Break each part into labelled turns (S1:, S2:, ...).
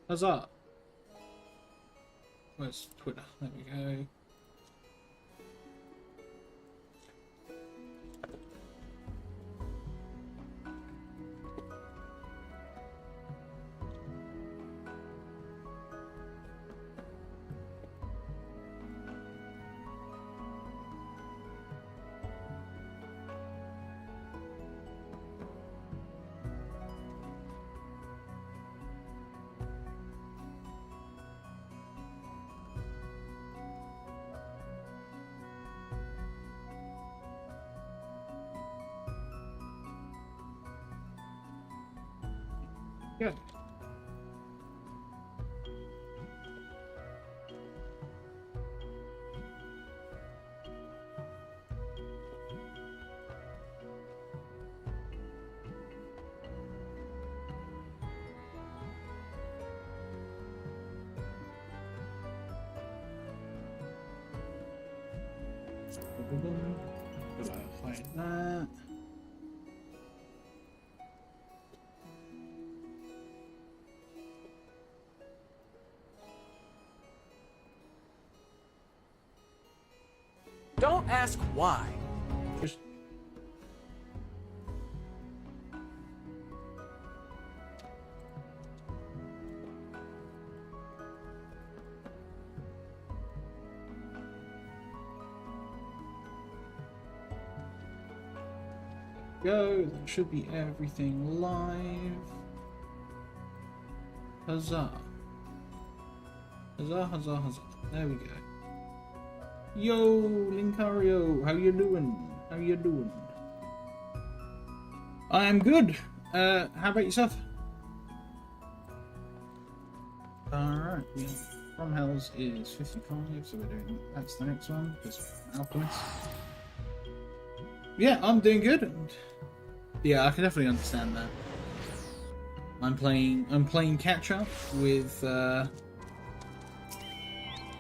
S1: Huzzah! Where's Twitter? There we go. Good. Gotta find that.
S2: Don't ask why.
S1: Just go. That should be everything live. Huzzah. Huzzah, huzzah, huzzah. There we go. Yo, Linkario, how you doing? How you doing? I am good. How about yourself? Alright, yeah. From Hells is 55, so we're doing that's the next one, because Alchemist. Yeah, I'm doing good. And yeah, I can definitely understand that. I'm playing catch up with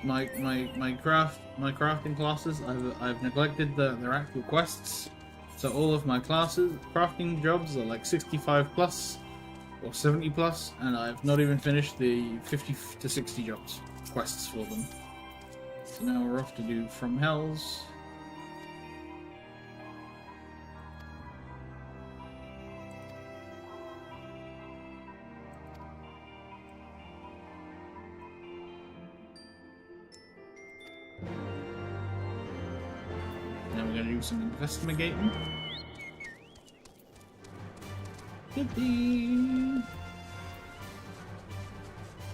S1: my crafting classes. I've neglected their actual quests. So all of my classes crafting jobs are like 65 plus or 70 plus, and I've not even finished the 50 to 60 jobs quests for them. So now we're off to do From Hells. Now we're gonna do some investigating. Yippee!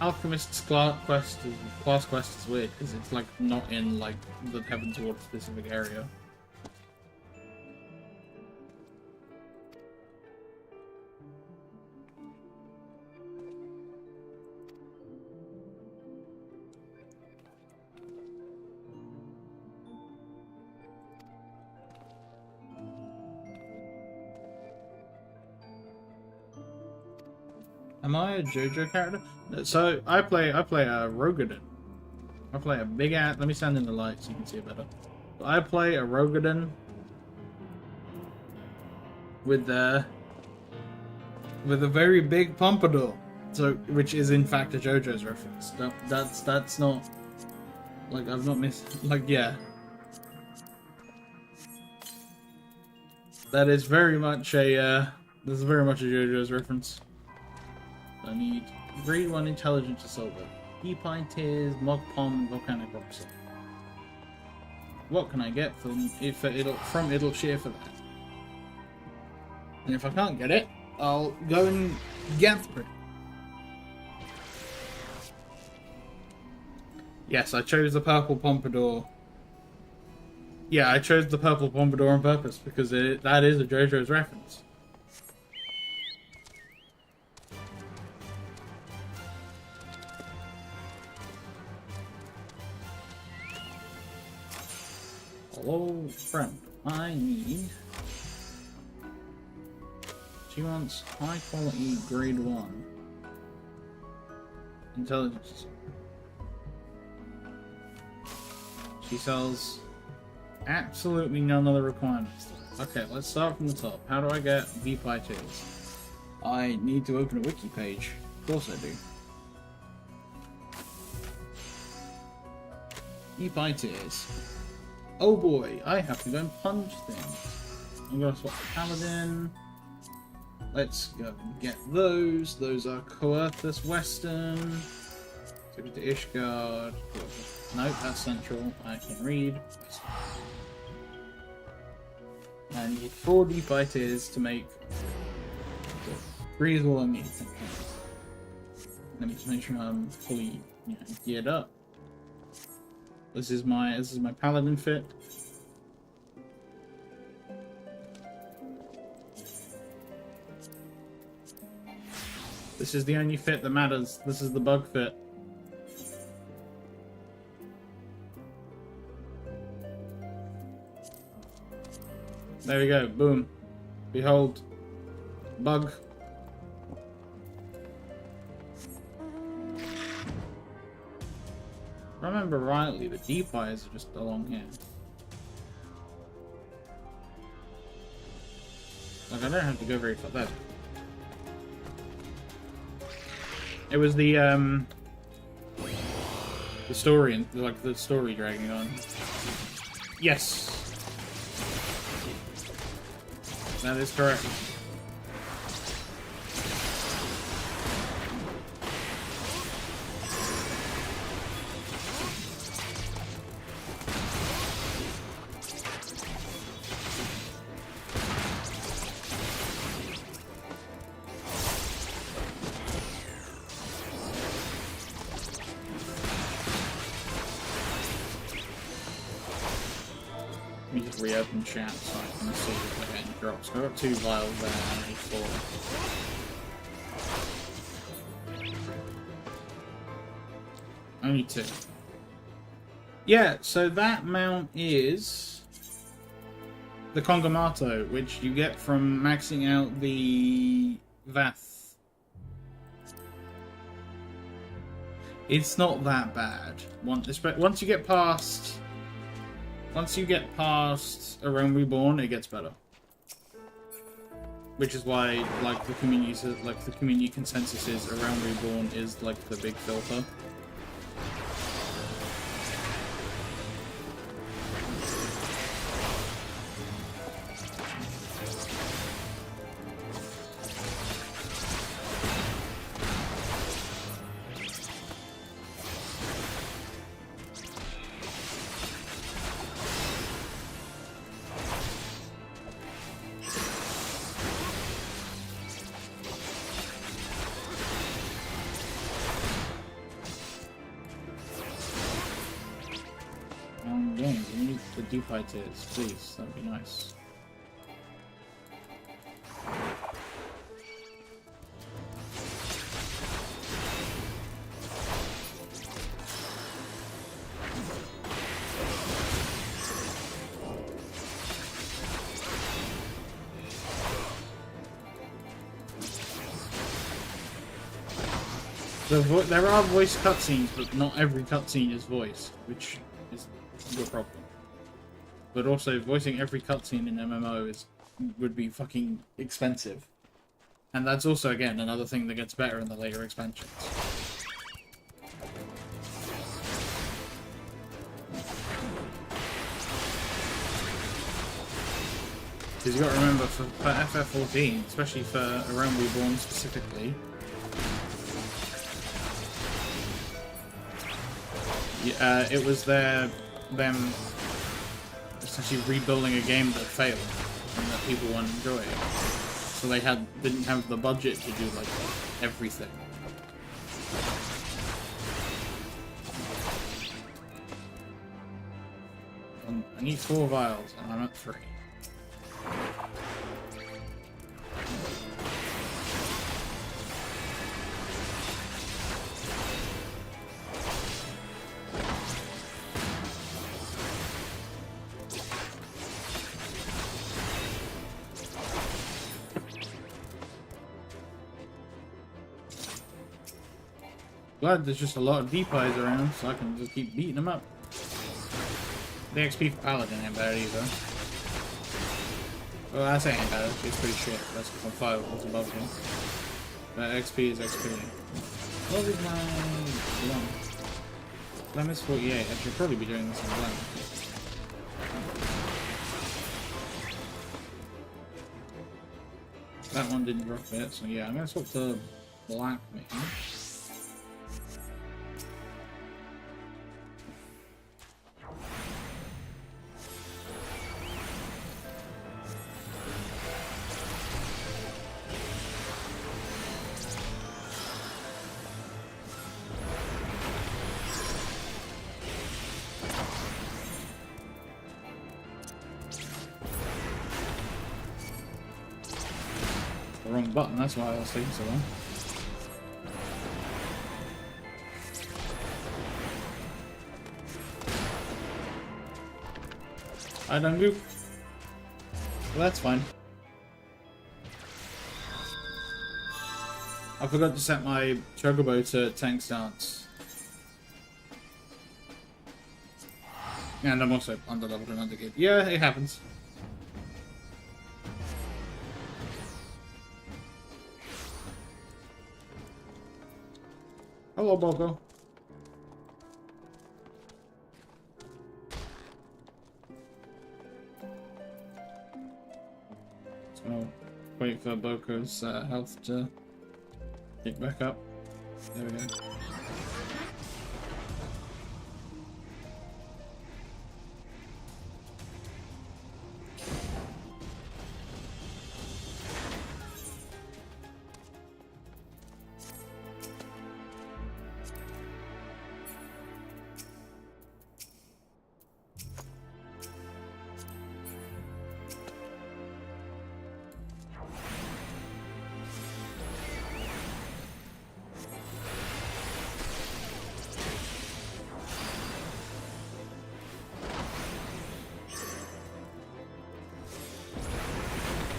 S1: Alchemist's class quest is weird because it's like not in like the Heavensward specific area. Am I a JoJo character? So I play a Rogadin. I play a big ass. Let me stand in the light so you can see it better. I play a Rogadin with a very big pompadour. So which is in fact a JoJo's reference. That's not like I've not missed. Like yeah, that is very much a this is very much a JoJo's reference. I need grade 1 intelligence to solve it. Deepine Tears, Mog Pond, Volcanic Rocks. What can I get from Idle Shear for that? And if I can't get it, I'll go and get it. Yes, I chose the purple pompadour. Yeah, I chose the purple pompadour on purpose because that is a JoJo's reference. Hello, friend. I need... She wants high quality grade 1 intelligence. She sells absolutely none of the requirements. Okay, let's start from the top. How do I get VPI tiers? I need to open a wiki page. Of course I do. Deep eye tears. Oh boy, I have to go and punch things. I'm gonna swap the paladin. Let's go and get those. Those are Coerthus Western. Take it to Ishgard. Nope, that's central. I can read. I need 4 deep eye tears to make 3 is all I need. Let me just make sure I'm fully, geared up. This is my paladin fit. This is the only fit that matters. This is the bug fit. There we go. Boom. Behold. Bug. If I remember rightly, the deep eyes are just along here. Like, I don't have to go very far there. It was the story, like the story dragging on. Yes! That is correct. Let me just reopen chat so I can see if I get any drops. I've got 2 vials there and I need 4. Only 2. Yeah, so that mount is the Kongamato, which you get from maxing out the Vath. It's not that bad. Once you get past A Realm Reborn, it gets better. Which is why, like, the community consensus is A Realm Reborn is like the big filter. Games, you need the deep eye tears, please. That'd be nice. There are voice cutscenes, but not every cutscene is voiced, which is your problem. But also, voicing every cutscene in MMO would be fucking expensive. And that's also, again, another thing that gets better in the later expansions. Because you got to remember, for FF14, especially for A Realm Reborn specifically, it was them essentially rebuilding a game that failed and that people weren't enjoying. So they didn't have the budget to do like everything. I need 4 vials and I'm at 3. Glad there's just a lot of deep eyes around, so I can just keep beating them up. The XP for Paladin ain't bad either. Well, I say ain't bad, it's pretty shit. That's because I'm 5 levels above him. But XP is XP. What is my... Lemons 48. I should probably be doing this on lemon. That one didn't drop it, so yeah, I'm gonna swap to black maybe. The wrong button, that's why I was taking so long. I don't do. Well, that's fine. I forgot to set my chocobo to tank stance. And I'm also under leveled and under kid. Yeah, it happens. Hello, Boko. So, wait for Boko's health to pick back up. There we go.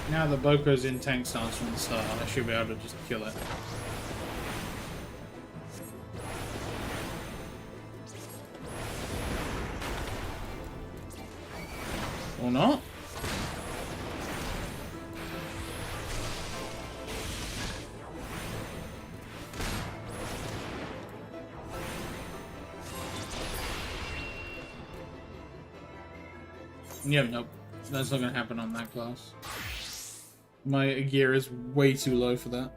S1: Now that Boko's in tank stance from the start, I should be able to just kill it. Or not? Yeah, nope. That's not gonna happen on that class. My gear is way too low for that.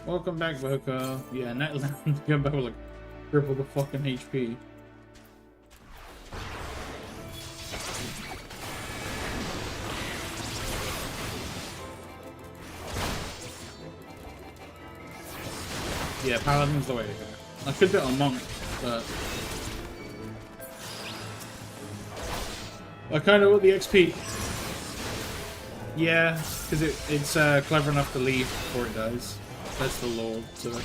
S1: Welcome back, Boko. Yeah, Nightland come back with like triple the fucking HP. Yeah, Paladin's the way to go. I could do it on Monk, but I kind of want the XP. Yeah, because it's clever enough to leave before it dies. That's the lore to it.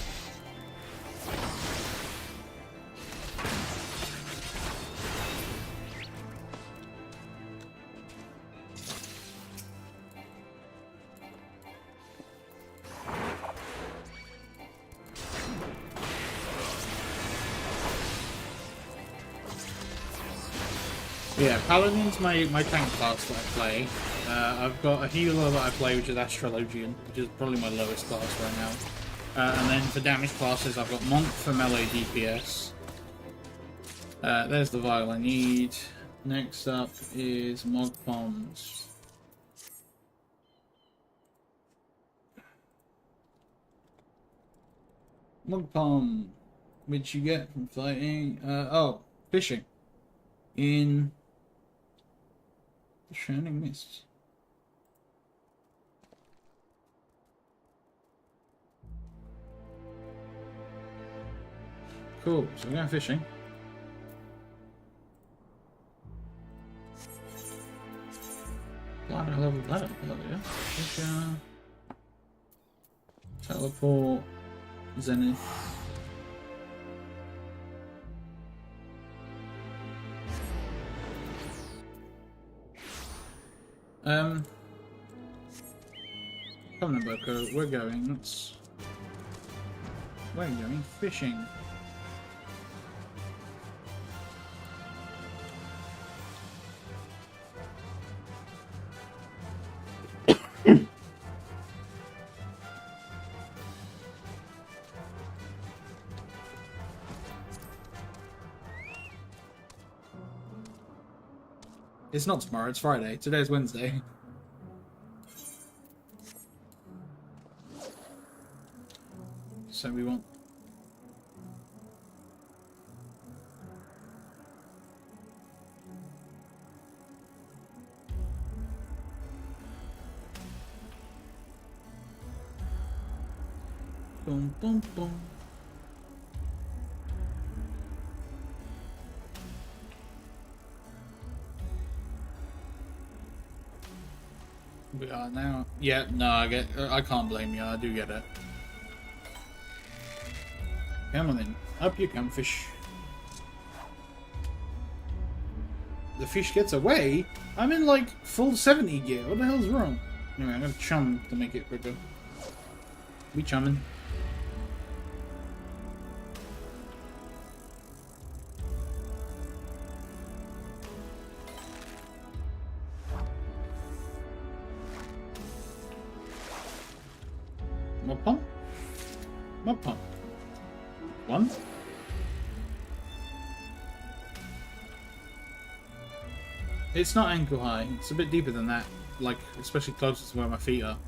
S1: Yeah, Paladin's my tank class that I play. I've got a healer that I play, which is Astrologian, which is probably my lowest class right now. And then for damage classes, I've got Monk for melee DPS. There's the vial I need. Next up is Mog Bombs. Mog Bomb, which you get from fighting. Fishing. In the Shining Mist. Cool, so we're going fishing. Glad I leveled that up earlier. Fisher. Teleport. Zenith. Come on, Boko, we're going fishing. It's not tomorrow, it's Friday. Today's Wednesday. So we want... Boom, boom, boom. We are now. Yeah, no, I can't blame you. I do get it. Come on then, up you come, fish. The fish gets away. I'm in like full 70 gear. What the hell's wrong? Anyway, I'm gonna chum to make it quicker. We chumming. More pump. More pump. One. It's not ankle high. It's a bit deeper than that. Like, especially closer to where my feet are.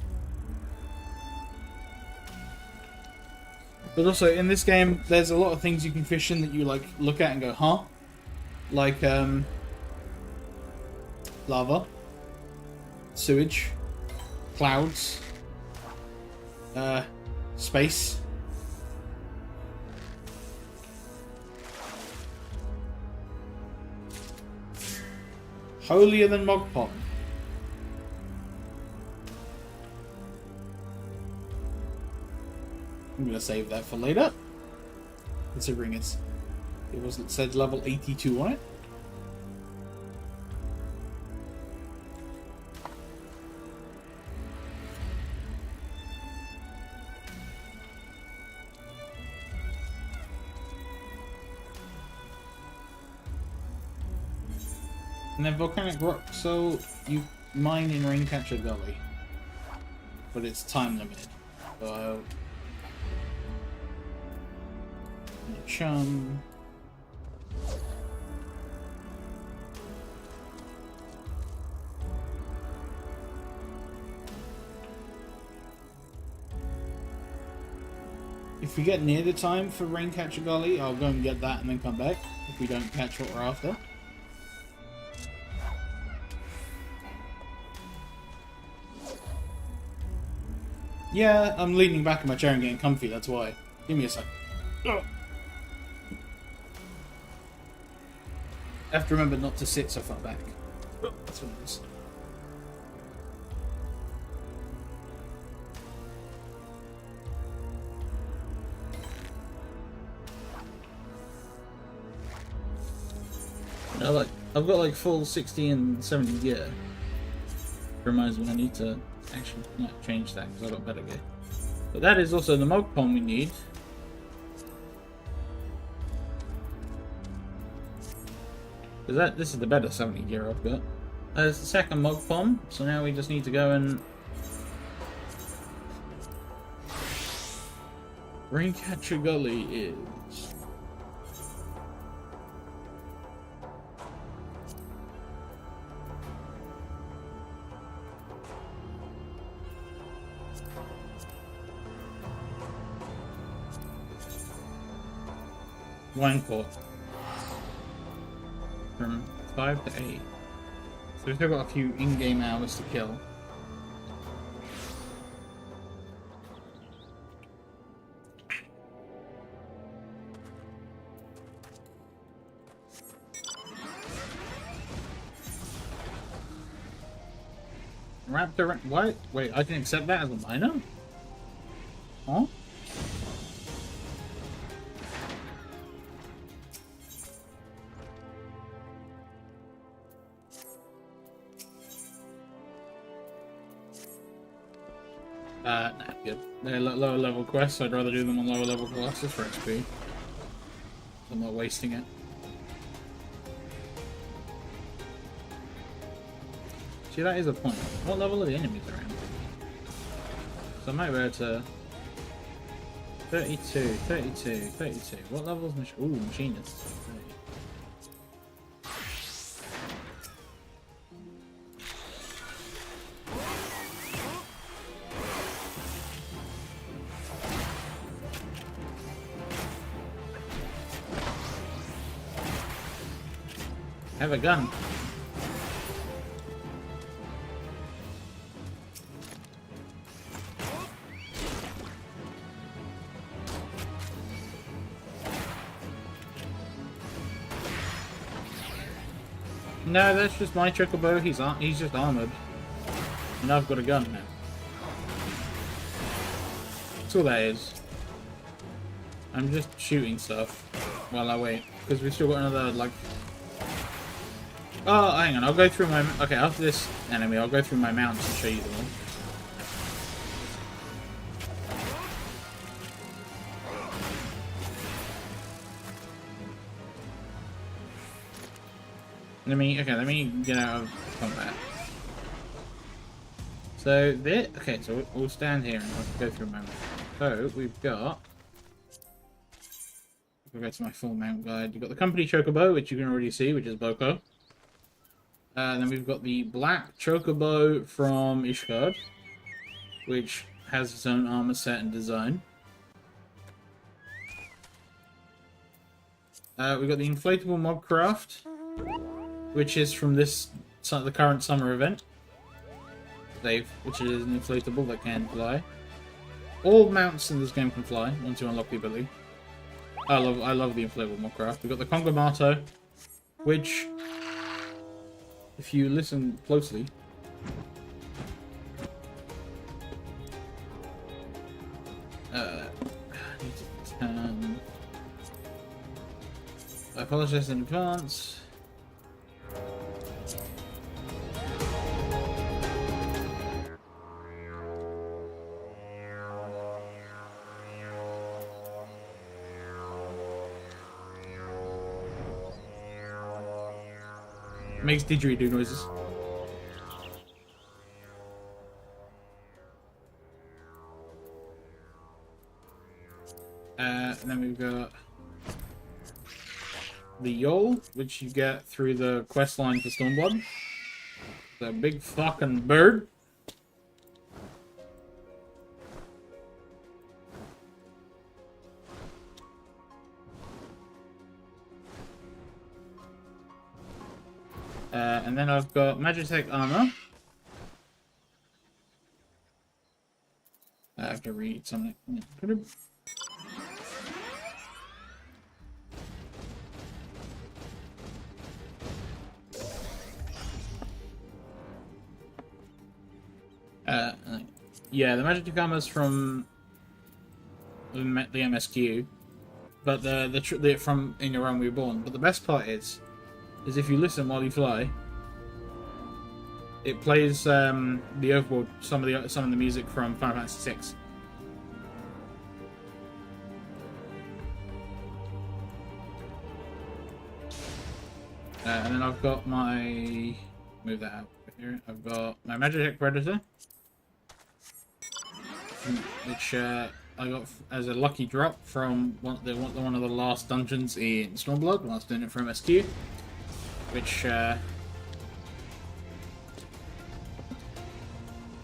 S1: But also, in this game, there's a lot of things you can fish in that you, like, look at and go, huh? Like, lava. Sewage. Clouds. Space. Holier than Mogpom. I'm gonna save that for later. Considering it said level 82 on it. And then volcanic rock, so you mine in Raincatcher Gully. But it's time limited. So chum. If we get near the time for Raincatcher Gully, I'll go and get that and then come back. If we don't catch what we're after. Yeah, I'm leaning back in my chair and getting comfy, that's why. Give me a sec. Oh. I have to remember not to sit so far back. Oh, that's what it is. I've got like full 60 and 70 gear. Reminds me I need to actually not change that because I got better gear. But that is also the Mogpom we need. Because this is the better 70 gear I've got. There's the second Mogpom, so now we just need to go and Raincatcher Gully is Wancourt. From 5 to 8. So we've still got a few in-game hours to kill. Raptor... What? Wait, I can accept that as a minor? Huh? Nah, good. They're lower level quests, so I'd rather do them on lower level classes for XP. So I'm not wasting it. See, that is a point. What level are the enemies around? So I might be able to... 32, 32, 32. What level is Machinist? have a gun. No, that's just my chocobo. He's just armored, and I've got a gun now. That's all that is. I'm just shooting stuff while I wait, because we've still got another, like... Oh, hang on, I'll go through my... Okay, after this enemy, I'll go through my mounts and show you them all. Let me get out of combat. So, this... Okay, so we'll stand here and I'll go through my mount. So, we've got... We'll go to my full mount guide. You've got the company chocobo, which you can already see, which is Boko. Then we've got the black chocobo from Ishgard, which has its own armor set and design. We've got the inflatable mobcraft, which is from the current summer event. Which is an inflatable that can fly. All mounts in this game can fly once you unlock the ability. I love the inflatable mobcraft. We've got the Congomato, which, if you listen closely, I apologize in advance. Makes didgeridoo noises. And then we've got the Yol, which you get through the quest line for Stormblood. The big fucking bird. And then I've got Magitech armor. I have to read something. Yeah, the Magitech armor is from the MSQ, but the from In Your Realm Reborn. But the best part is if you listen while you fly, it plays the overworld, some of the music from Final Fantasy VI. And then I've got my move that out here. I've got my Magitech Predator, which I got as a lucky drop from one of the last dungeons in Stormblood when I was doing it for MSQ. Which,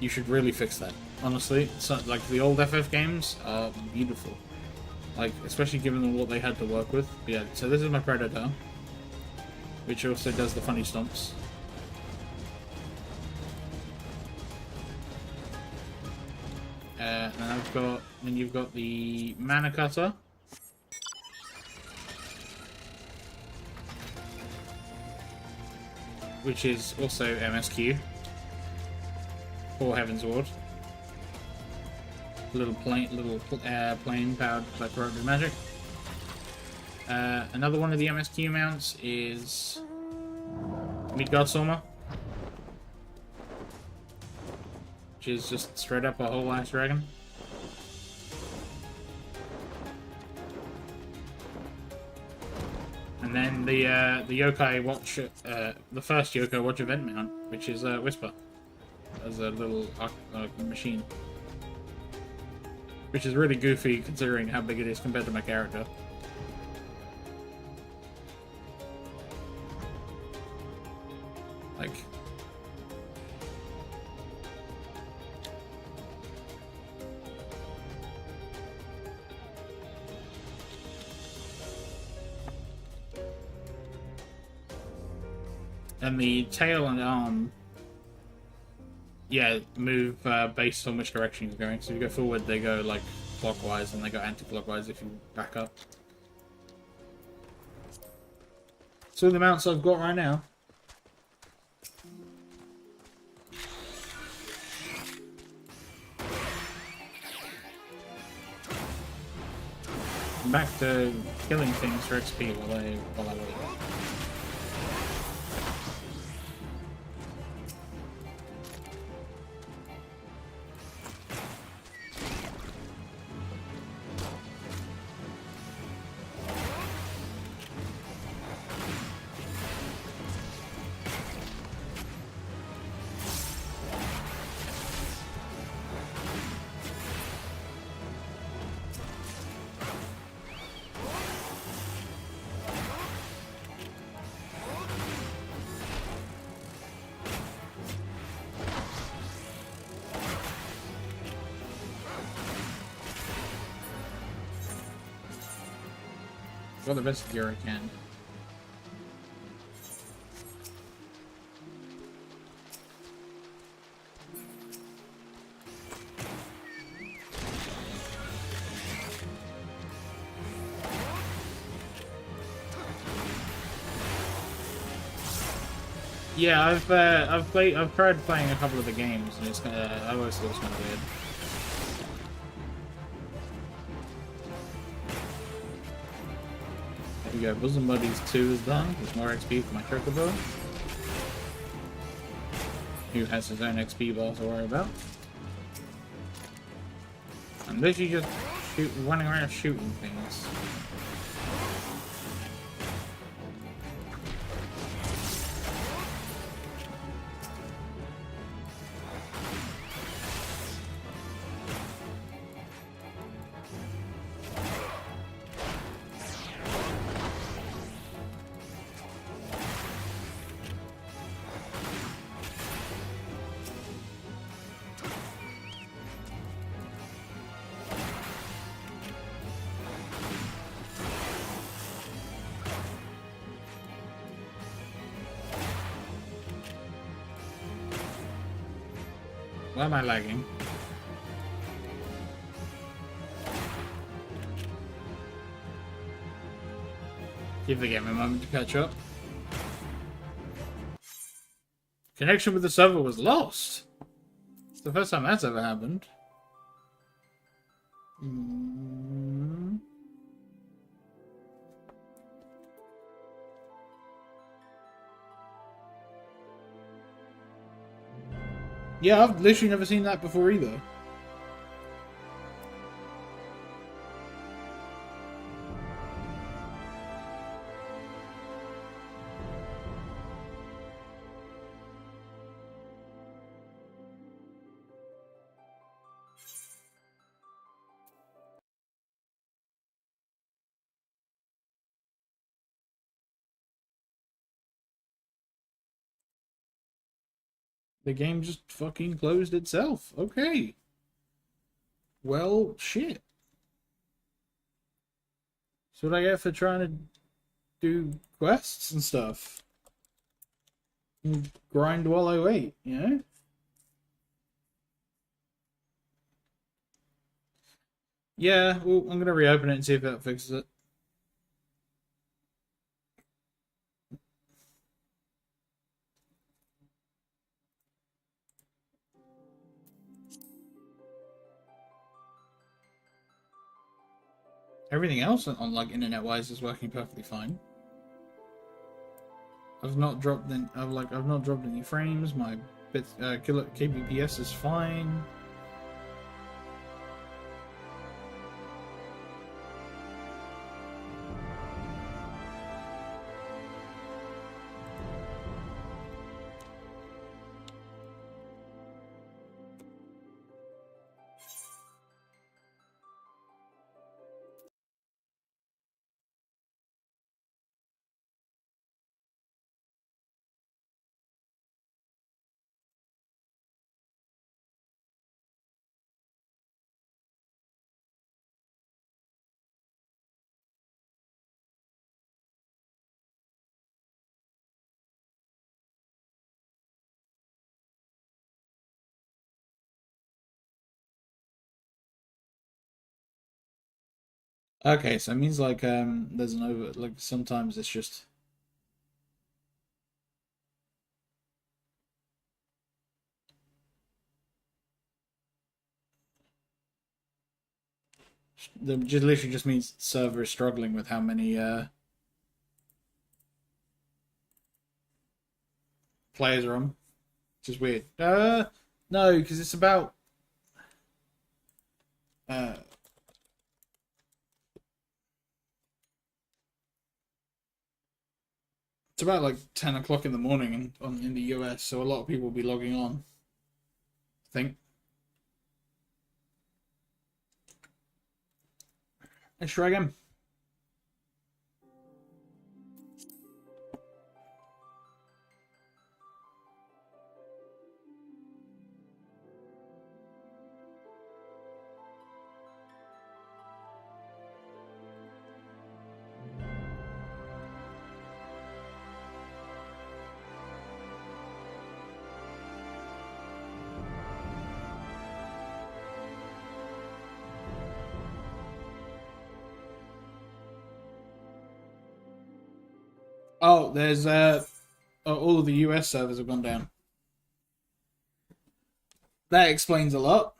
S1: you should really fix that, honestly. So, like, the old FF games are beautiful. Like, especially given what they had to work with. But yeah, so this is my Predator, which also does the funny stomps. And then you've got the Mana Cutter, which is also MSQ for Heavensward. Little plane powered by corrupted magic. Another one of the MSQ mounts is Midgard Soma, which is just straight up a whole ass dragon. And then the Yokai Watch, the first Yokai Watch event mount, which is Whisper, as a little machine, which is really goofy considering how big it is compared to my character. Like, And the tail and arm, yeah, move based on which direction you're going. So if you go forward, they go like clockwise, and they go anti-clockwise if you back up. So the mounts I've got right now. I'm back to killing things for XP while I wait. Got the best gear I can. Yeah, I've tried playing a couple of the games, and it's I always thought it was kind of weird. There we go. Bosom Buddies 2 is done. There's more XP for my Chocobo, who has his own XP bar to worry about. I'm literally just running around shooting things. Why am I lagging? Give the game a moment to catch up. Connection with the server was lost. It's the first time that's ever happened. Yeah, I've literally never seen that before either. The game just fucking closed itself. Okay. Well, shit. So what I get for trying to do quests and stuff? And grind while I wait, you know? Yeah, well, I'm gonna reopen it and see if that fixes it. Everything else on like internet-wise is working perfectly fine. I've not dropped I've not dropped any frames. My kbps is fine. Okay, so it means like there's an over like sometimes it's just literally just means server is struggling with how many players are on. Which is weird. No, because uh it's about like 10 o'clock in the morning in the US, so a lot of people will be logging on. I think. Let's try again. Oh, there's all of the US servers have gone down. That explains a lot.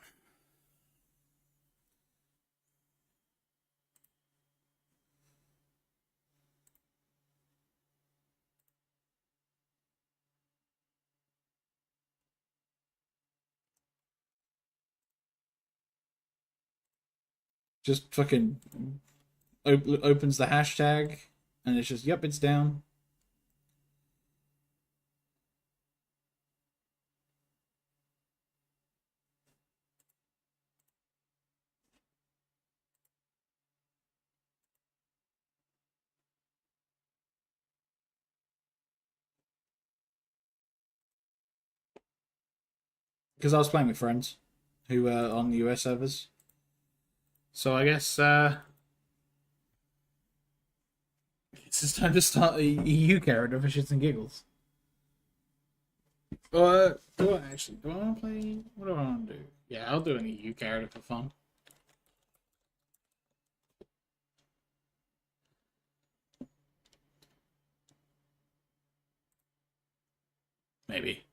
S1: Just fucking opens the hashtag, and it's just yep, it's down. Because I was playing with friends who were on the US servers. So I guess it's just time to start a EU character for shits and giggles. Do I actually? Do I want to play? What do I want to do? Yeah, I'll do an EU character for fun. Maybe.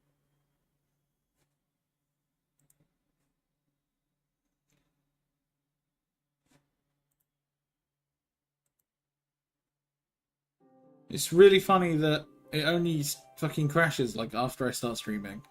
S1: It's really funny that it only fucking crashes like after I start streaming.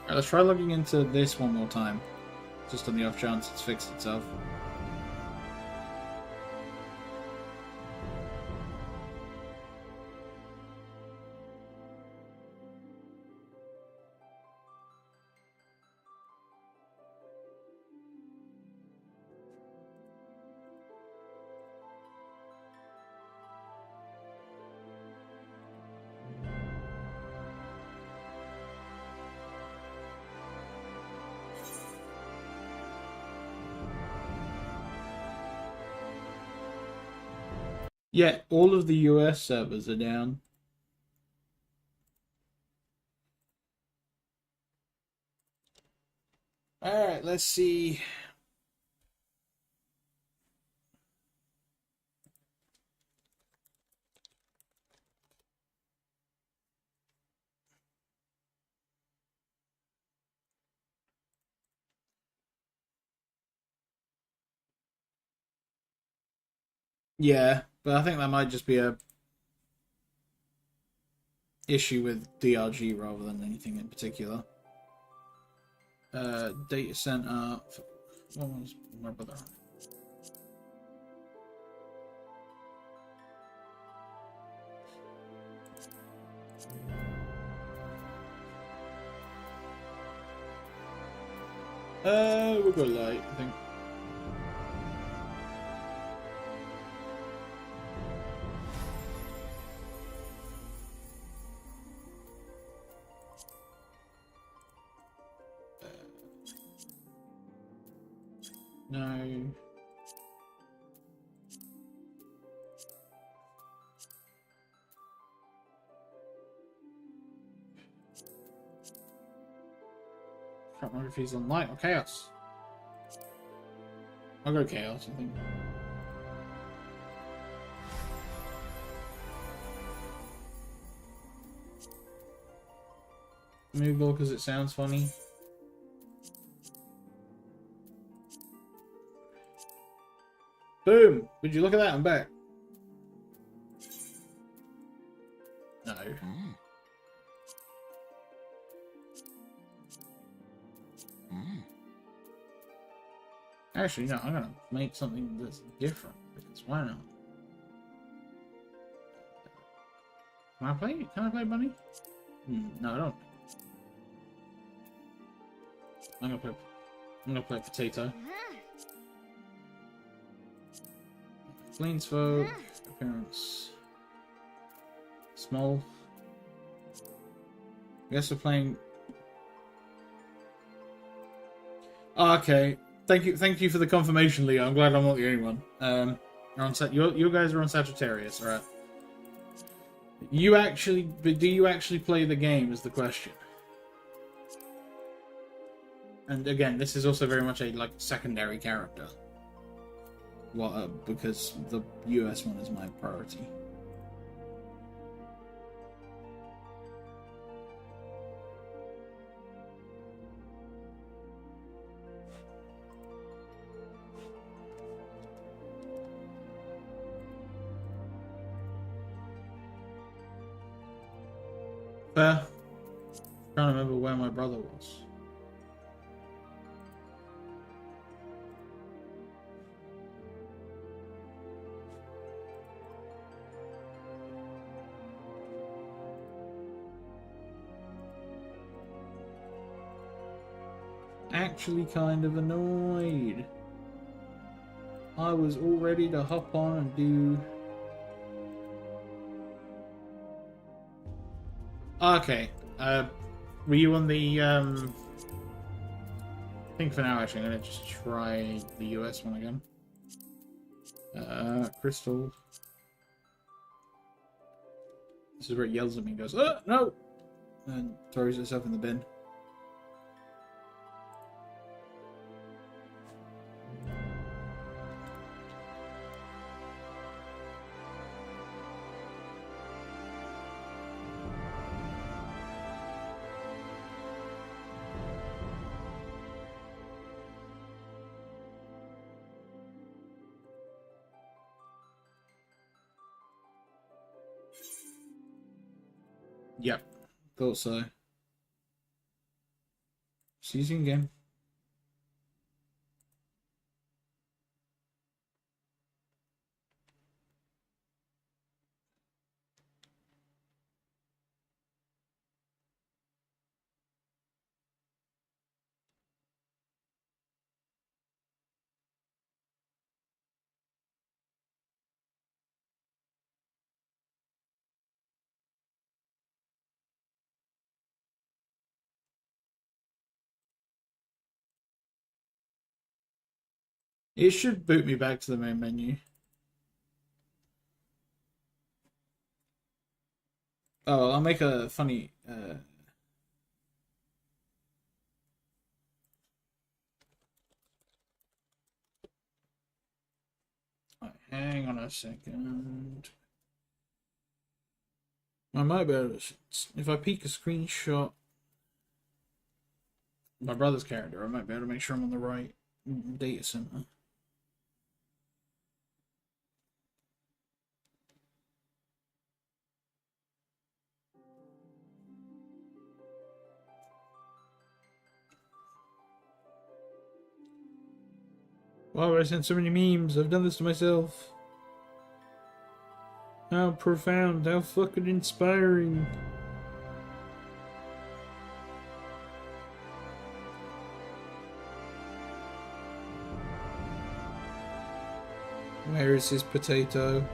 S1: Alright, let's try logging into this one more time, just on the off chance it's fixed itself. Yeah, all of the US servers are down. Alright, let's see. Yeah, but I think that might just be a issue with DRG rather than anything in particular. Data center. What was my brother? We'll go light, I think. No. Can't remember if he's on light or chaos. I'll go chaos, I think. Moogle because it sounds funny. Boom! Would you look at that? I'm back. No. Actually, no, I'm gonna make something that's different, because why not? Can I play? Can I play bunny? No, I don't. I'm gonna play potato. Plainsfolk, appearance small. I guess we're playing. Oh, okay. Thank you for the confirmation, Leo. I'm glad I'm not the only one. You're on you guys are on Sagittarius, right? Do you actually play the game? Is the question. And again, this is also very much a secondary character. Well, because the US one is my priority. Fair. Trying to remember where my brother was. Actually kind of annoyed. I was all ready to hop on and do... Okay. Were you on the, I think for now, actually, I'm gonna just try the US one again. Crystal. This is where it yells at me and goes, no! And throws itself in the bin. Yep, thought so. Season game. It should boot me back to the main menu. Oh, I'll make a funny... hang on a second. I might be able to... If I peek a screenshot... my brother's character, I might be able to make sure I'm on the right data center. Wow, I sent so many memes. I've done this to myself. How profound. How fucking inspiring. Where is his potato?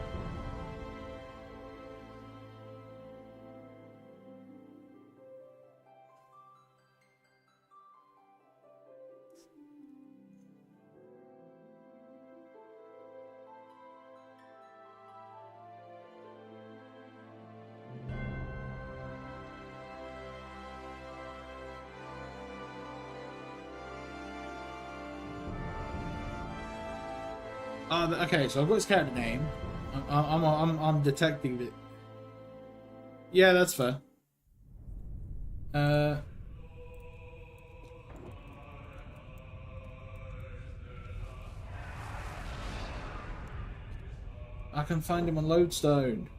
S1: Okay, so I've got his character name. I'm detecting it. Yeah, that's fair. I can find him on Lodestone.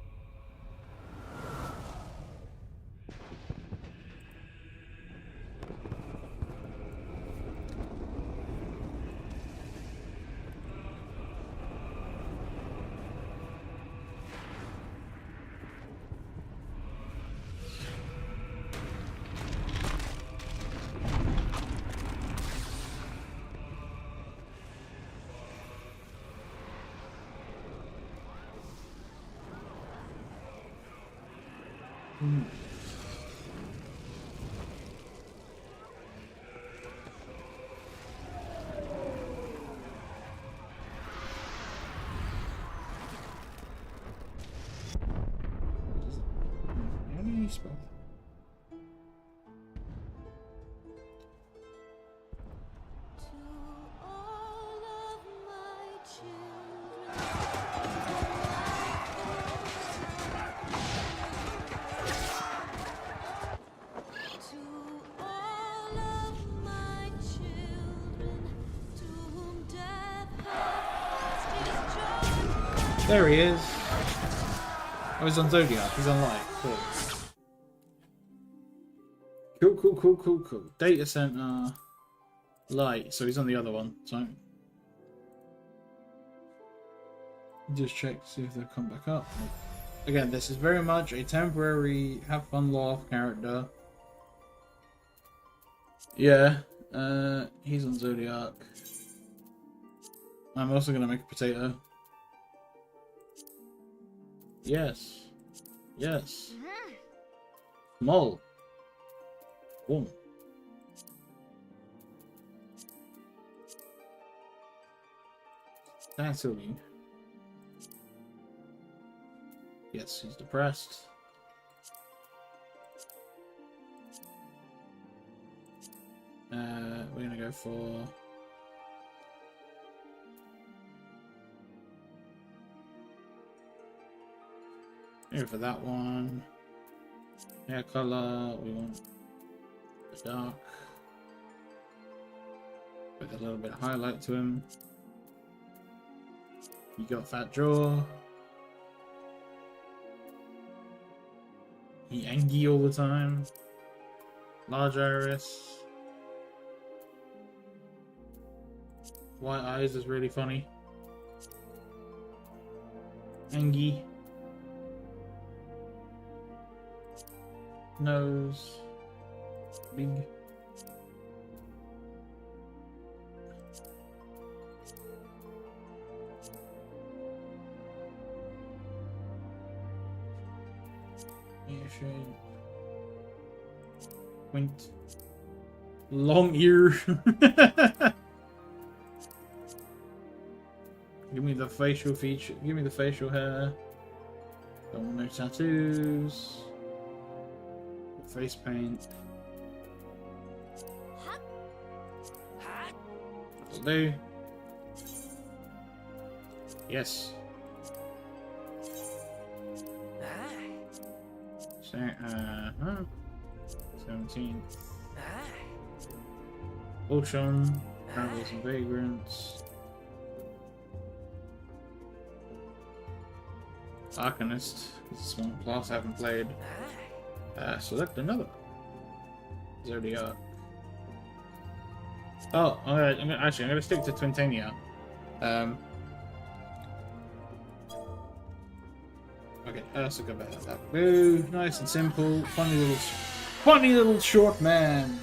S1: How do you spell that? There he is. Oh, he's on Zodiac. He's on Light. Cool. Data center. Light. So he's on the other one. So just check to see if they'll come back up. Again, this is very much a temporary have fun laugh character. Yeah. He's on Zodiac. I'm also gonna make a potato. Yes. Mole. Boom. That's silly. Yes, he's depressed. We're gonna go for here for that one. Hair color, we want the dark with a little bit of highlight to him. You got fat jaw. He angry all the time. Large iris. White eyes is really funny. Angie. Nose. Big. Ear shape. Point. Long ear. Give me the facial feature. Give me the facial hair. Don't want no tattoos. Face paint. That'll do. Yes. So, 17. Ocean. Travels and vagrants. Arcanist. This is one class I haven't played. Select another. Zodiac. Oh, alright. I'm gonna stick to Twintania. Okay, let's go back to that. Ooh, nice and simple. Funny little short man.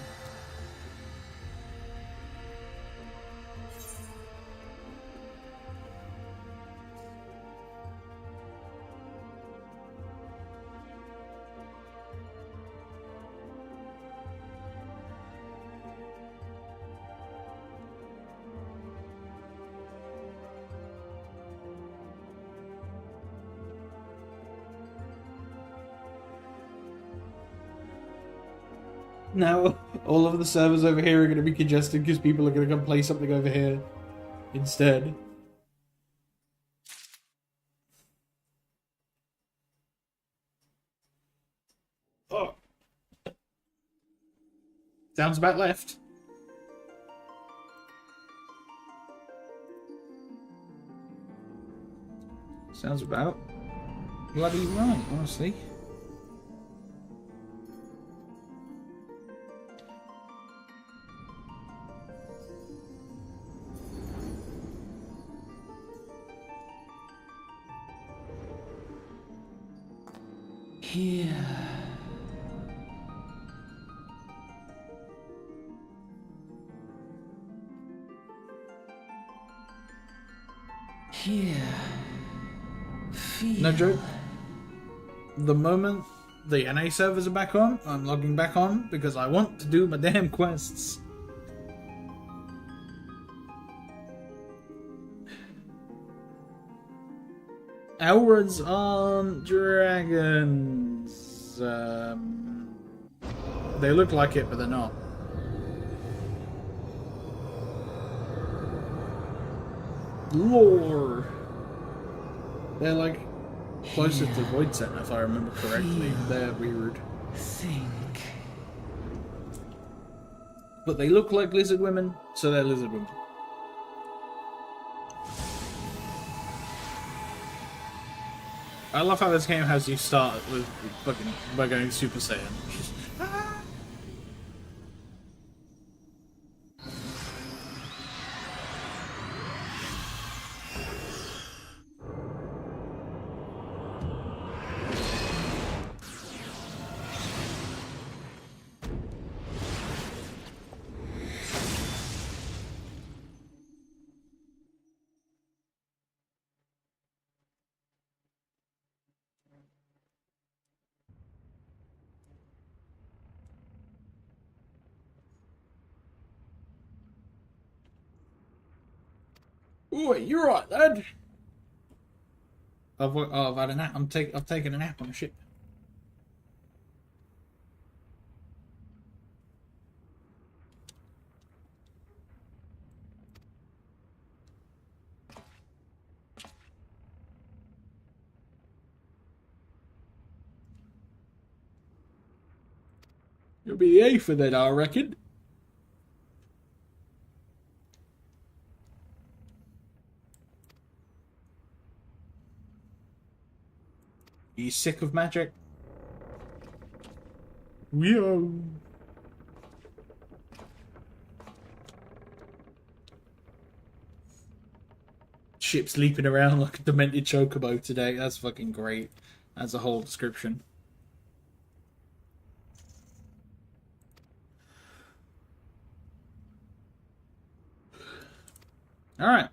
S1: Now all of the servers over here are going to be congested because people are going to come play something over here instead. Oh. Sounds about left. Sounds about bloody right, honestly. Here. Here. Feel. No joke. The moment the NA servers are back on, I'm logging back on because I want to do my damn quests. Elrons aren't dragons. They look like it, but they're not. Lore. They're like closer to Void Center, if I remember correctly. They're weird. Think. But they look like lizard women, so they're lizard women. I love how this game has you start with fucking by going Super Saiyan. Oi, you're right, lad. I've had a nap. I've taken a nap on a ship. You'll be the eighth for that, I reckon. Are you sick of magic? Whoa. Ship's leaping around like a demented chocobo today. That's fucking great. That's a whole description. Alright.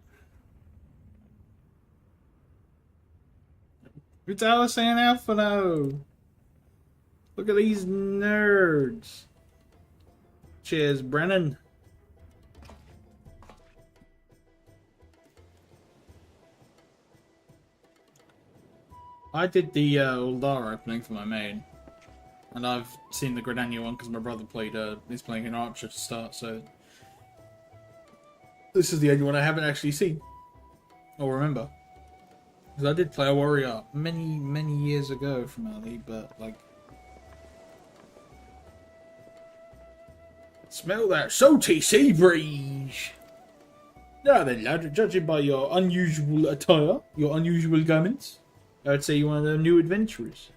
S1: Vitalis saying Alpha no. Look at these nerds. Cheers, Brennan. I did the Uldar opening for my main, and I've seen the Gridania one because my brother played. He's playing an archer to start, so this is the only one I haven't actually seen or remember. Because I did play a warrior many years ago from early, but like, smell that salty sea breeze. Now then, lad, judging by your unusual attire, your unusual garments, I'd say you're one of the new adventurers.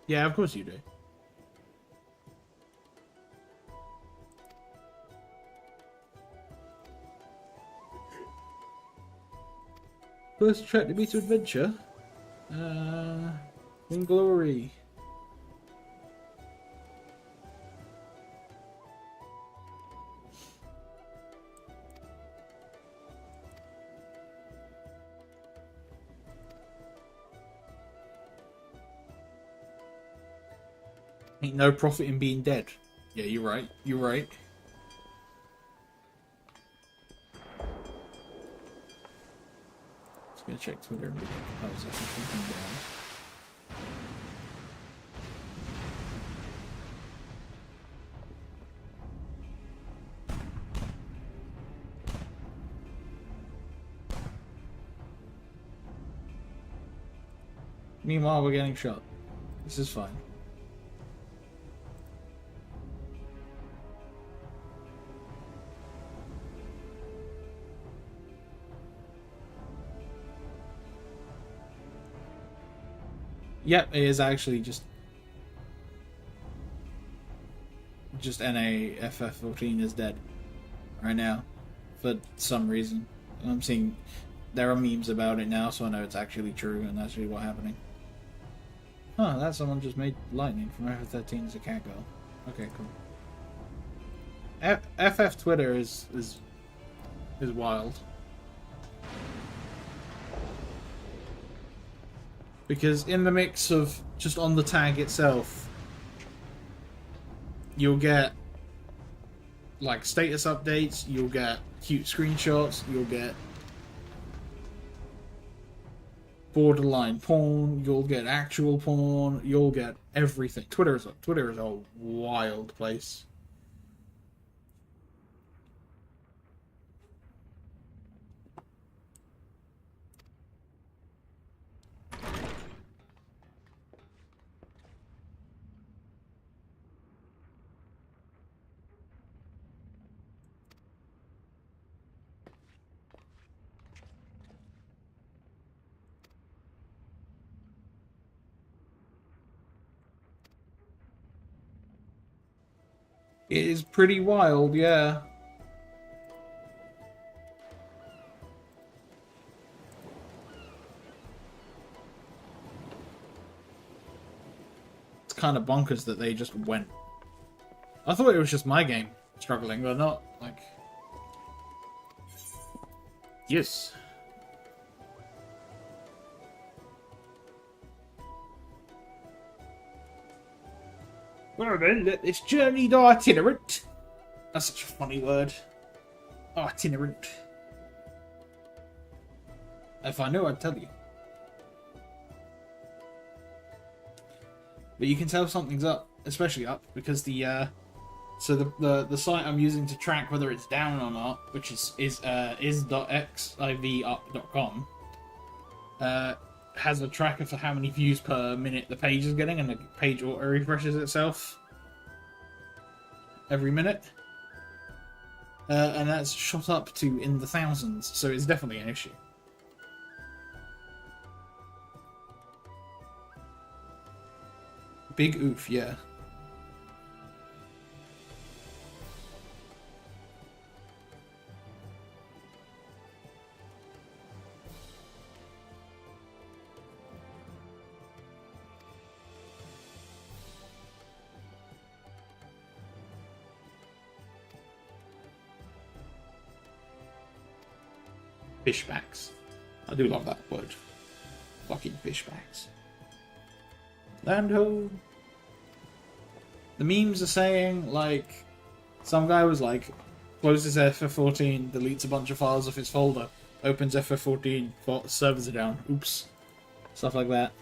S1: Yeah, of course you do. First attracted me to adventure? In Glory. Ain't no profit in being dead. Yeah, you're right. You're right. Just gonna check Twitter and how's that down. Meanwhile, we're getting shot. This is fine. Yep, it is actually just NA FF14 is dead right now for some reason. I'm seeing there are memes about it now, so I know it's actually true and that's really what's happening. Huh, that someone just made lightning from FF13 as a cat girl. Okay, cool. FF Twitter is wild. Because in the mix of just on the tag itself, you'll get like status updates, you'll get cute screenshots, you'll get borderline porn, you'll get actual porn, you'll get everything. Twitter is a wild place. It is pretty wild, yeah. It's kind of bonkers that they just went. I thought it was just my game struggling, but not, like... Yes. Well then, let this journey die itinerant. That's such a funny word. Itinerant. If I knew, I'd tell you. But you can tell something's up, especially up, because the the site I'm using to track whether it's down or not, which is is.xivup.com, has a tracker for how many views per minute the page is getting, and the page auto refreshes itself every minute. And that's shot up to in the thousands, so it's definitely an issue. Big oof, yeah. Fishbacks. I do love that word. Fucking fishbacks. Land ho. The memes are saying, like, some guy was like, closes FF14, deletes a bunch of files off his folder, opens FF14, servers are down. Oops. Stuff like that.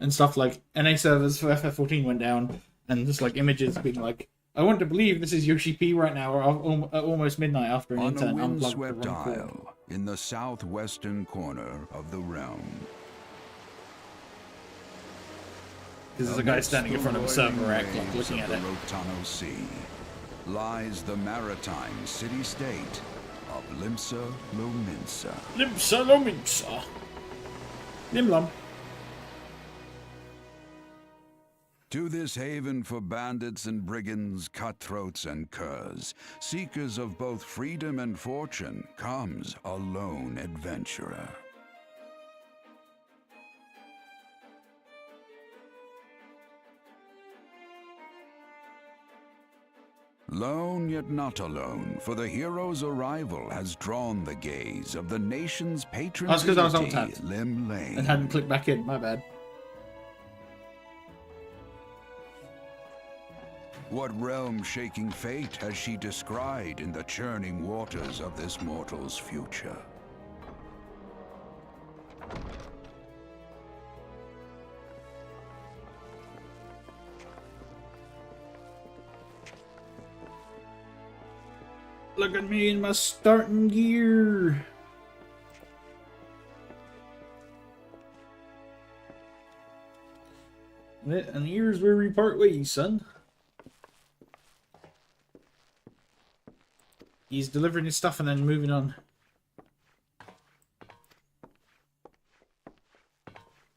S1: And stuff like NA servers for FF14 went down, and just like images being like, I want to believe this is Yoshi P right now, or at almost midnight after an intern unplugged the wrong cord.
S2: In the southwestern corner of the realm.
S1: Because there's a guy standing in front of a server rack, like, looking at it.
S2: Rotano Sea lies the maritime city-state of Limsa Lominsa.
S1: Limsa Lominsa. Limlum.
S2: To this haven for bandits and brigands, cutthroats and curs, seekers of both freedom and fortune, comes a lone adventurer. Lone yet not alone, for the hero's arrival has drawn the gaze of the nation's patron
S1: That's because I was
S2: deity,
S1: alt-tabbed
S2: Lim Lane.
S1: and hadn't clicked back in, my bad.
S2: What realm-shaking fate has she descried in the churning waters of this mortal's future?
S1: Look at me in my starting gear. And here's where we part ways, son. He's delivering his stuff and then moving on.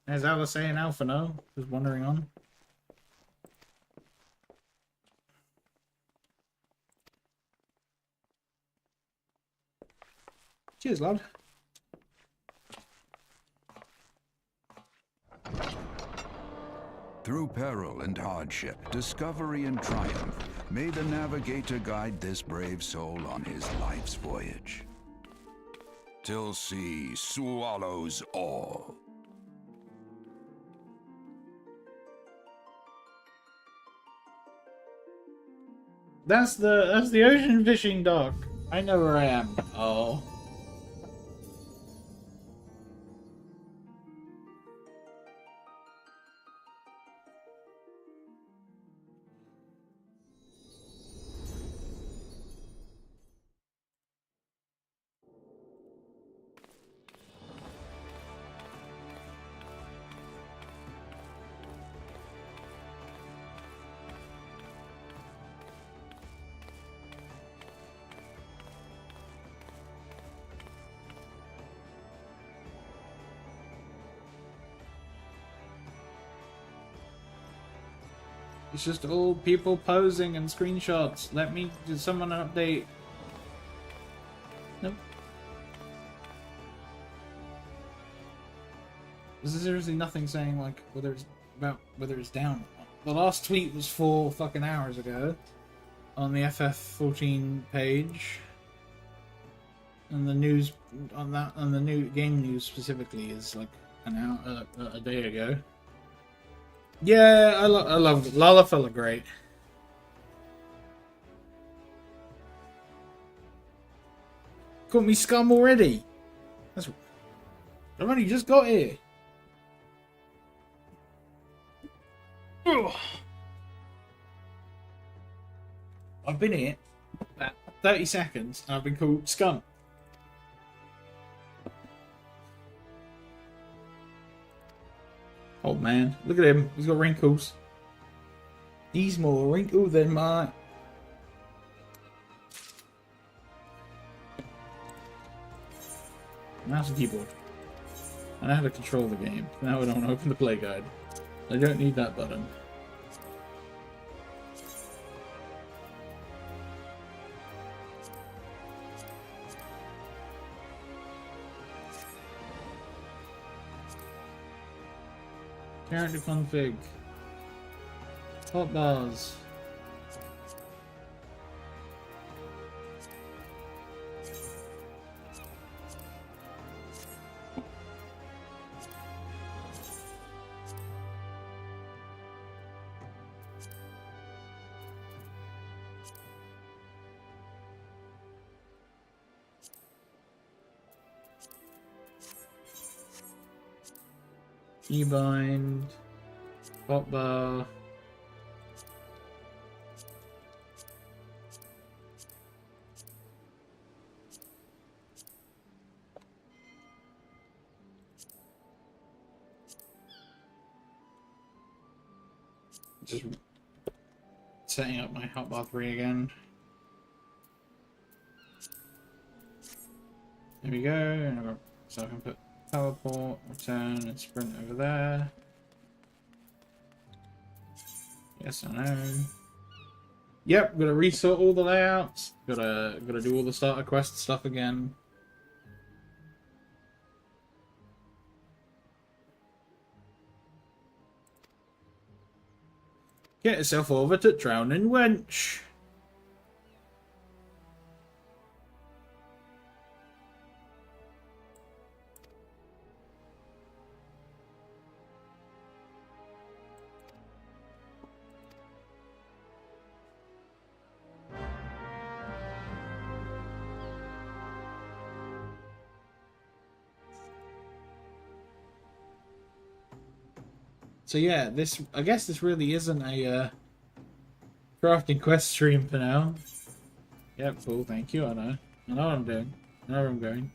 S1: As I was saying, Alpha no, just wandering on. Cheers, lad.
S2: Through peril and hardship, discovery and triumph, may the navigator guide this brave soul on his life's voyage. Till sea swallows all.
S1: That's the ocean fishing dock. I know where I am. Oh. It's just old people posing and screenshots. Let me give someone an update. Nope. There's seriously nothing saying like whether it's down. The last tweet was 4 fucking hours ago on the FF14 page. And the news on that, and the new game news specifically, is like an hour, a day ago. Yeah, I love it. Lalafell are great. Caught me scum already. I've only just got here. Ugh. I've been here about 30 seconds and I've been called scum. Oh man, look at him. He's got wrinkles. He's more wrinkled than mine. Mouse and keyboard. I know how to control the game. Now I don't want to open the play guide. I don't need that button. Character config. Hotbars. Keybind, hotbar. Just setting up my hotbar 3 again. There we go. So I can put teleport, return, and sprint over there. Yes, I know. Yep, gotta resort all the layouts. Gotta do all the starter quest stuff again. Get yourself over to Drowning Wench. So yeah, I guess this really isn't a crafting quest stream for now. Yep, cool, thank you, I know. I know what I'm doing. I know where I'm going.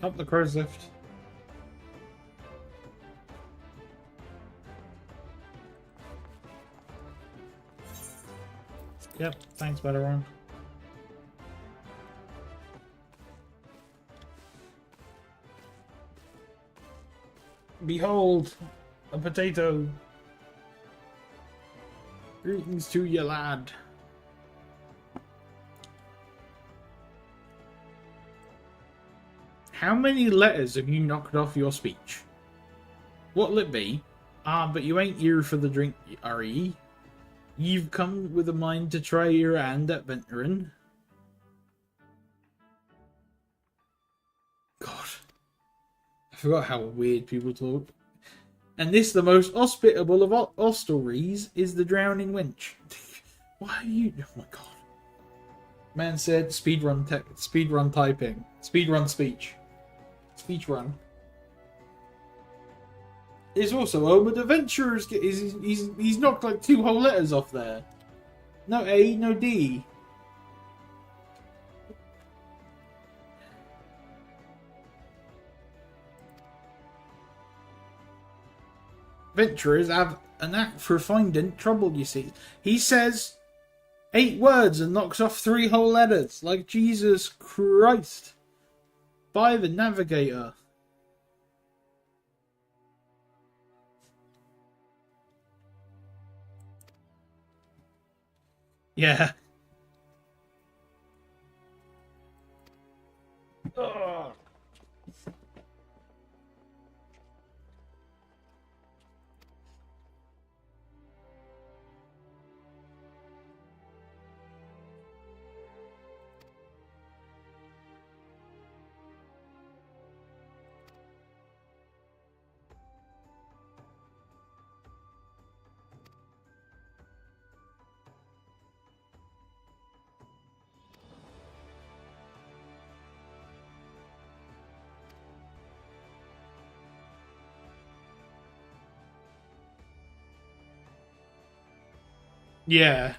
S1: Up the crow's lift. Yep, thanks, Betteron. Behold, a potato. Greetings to you, lad. How many letters have you knocked off your speech? What'll it be? Ah, but you ain't here for the drink, are ye? You've come with a mind to try your hand at venturing. God. I forgot how weird people talk. And this, the most hospitable of hostelries, is the drowning wench. Why are you... Oh my god. Man said speedrun typing. Speedrun speech. Speech run. It's also home of adventurers. He's knocked like 2 whole letters off there. No A, no D. Adventurers have a knack for finding trouble, you see. He says 8 words and knocks off 3 whole letters. Like Jesus Christ. By the navigator. Yeah. Ugh. Yeah.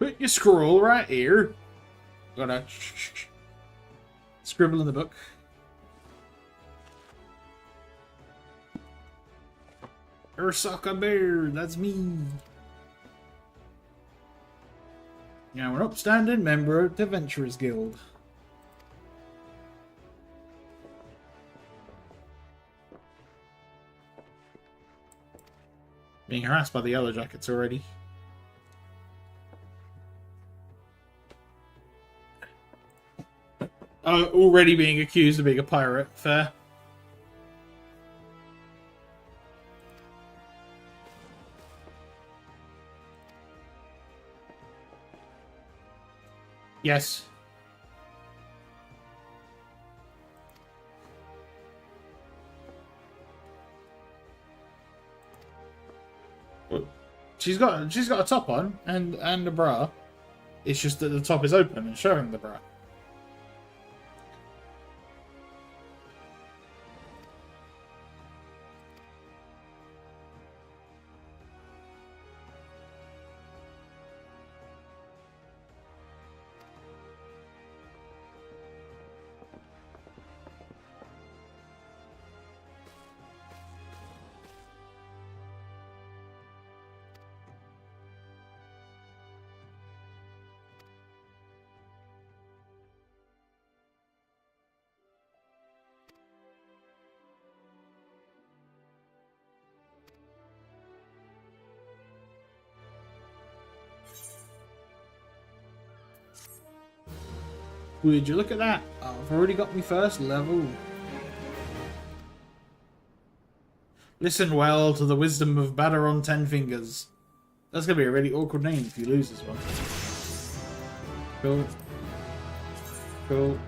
S1: Put your scroll right here. Gotta scribble in the book. Eorzea Bear, that's me. Now an upstanding member of the Adventurers Guild. Being harassed by the Yellow Jackets already. Already being accused of being a pirate. Fair. Yes. She's got a top on and a bra. It's just that the top is open and showing the bra. Would you look at that? I've already got my first level. Listen well to the wisdom of Batter on 10 Fingers. That's gonna be a really awkward name if you lose this one. Cool. Cool.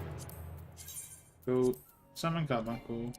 S1: Cool. Summon Carbuncle.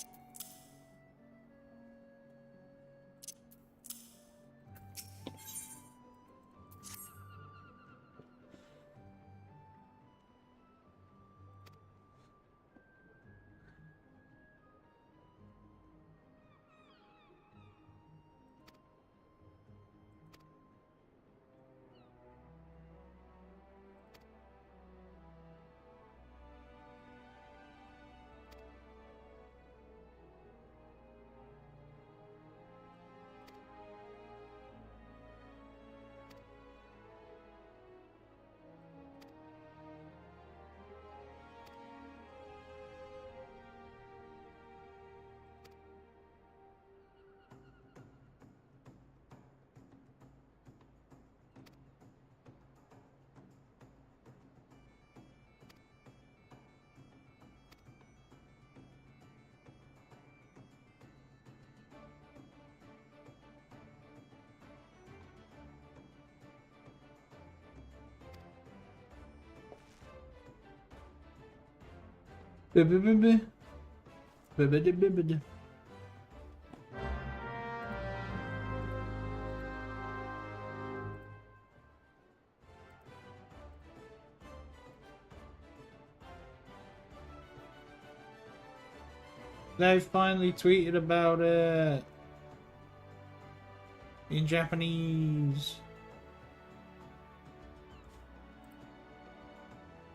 S1: They finally tweeted about it in Japanese.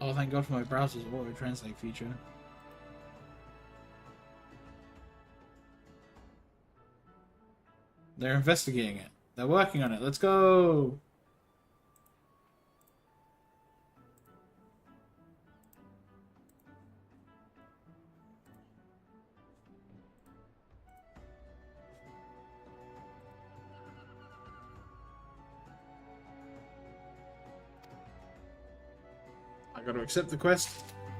S1: Oh, thank God for my browser's auto translate feature. They're investigating it. They're working on it. Let's go! I gotta accept the quest.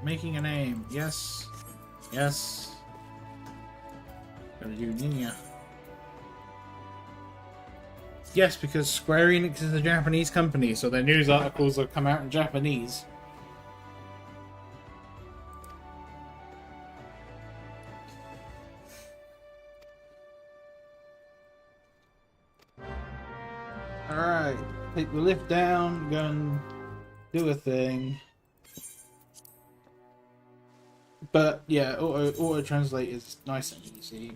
S1: Making a name. Yes. Yes. Gotta do Ninja. Yes, because Square Enix is a Japanese company, so their news articles will come out in Japanese. Alright, take the lift down, go and do a thing. But yeah, auto translate is nice and easy.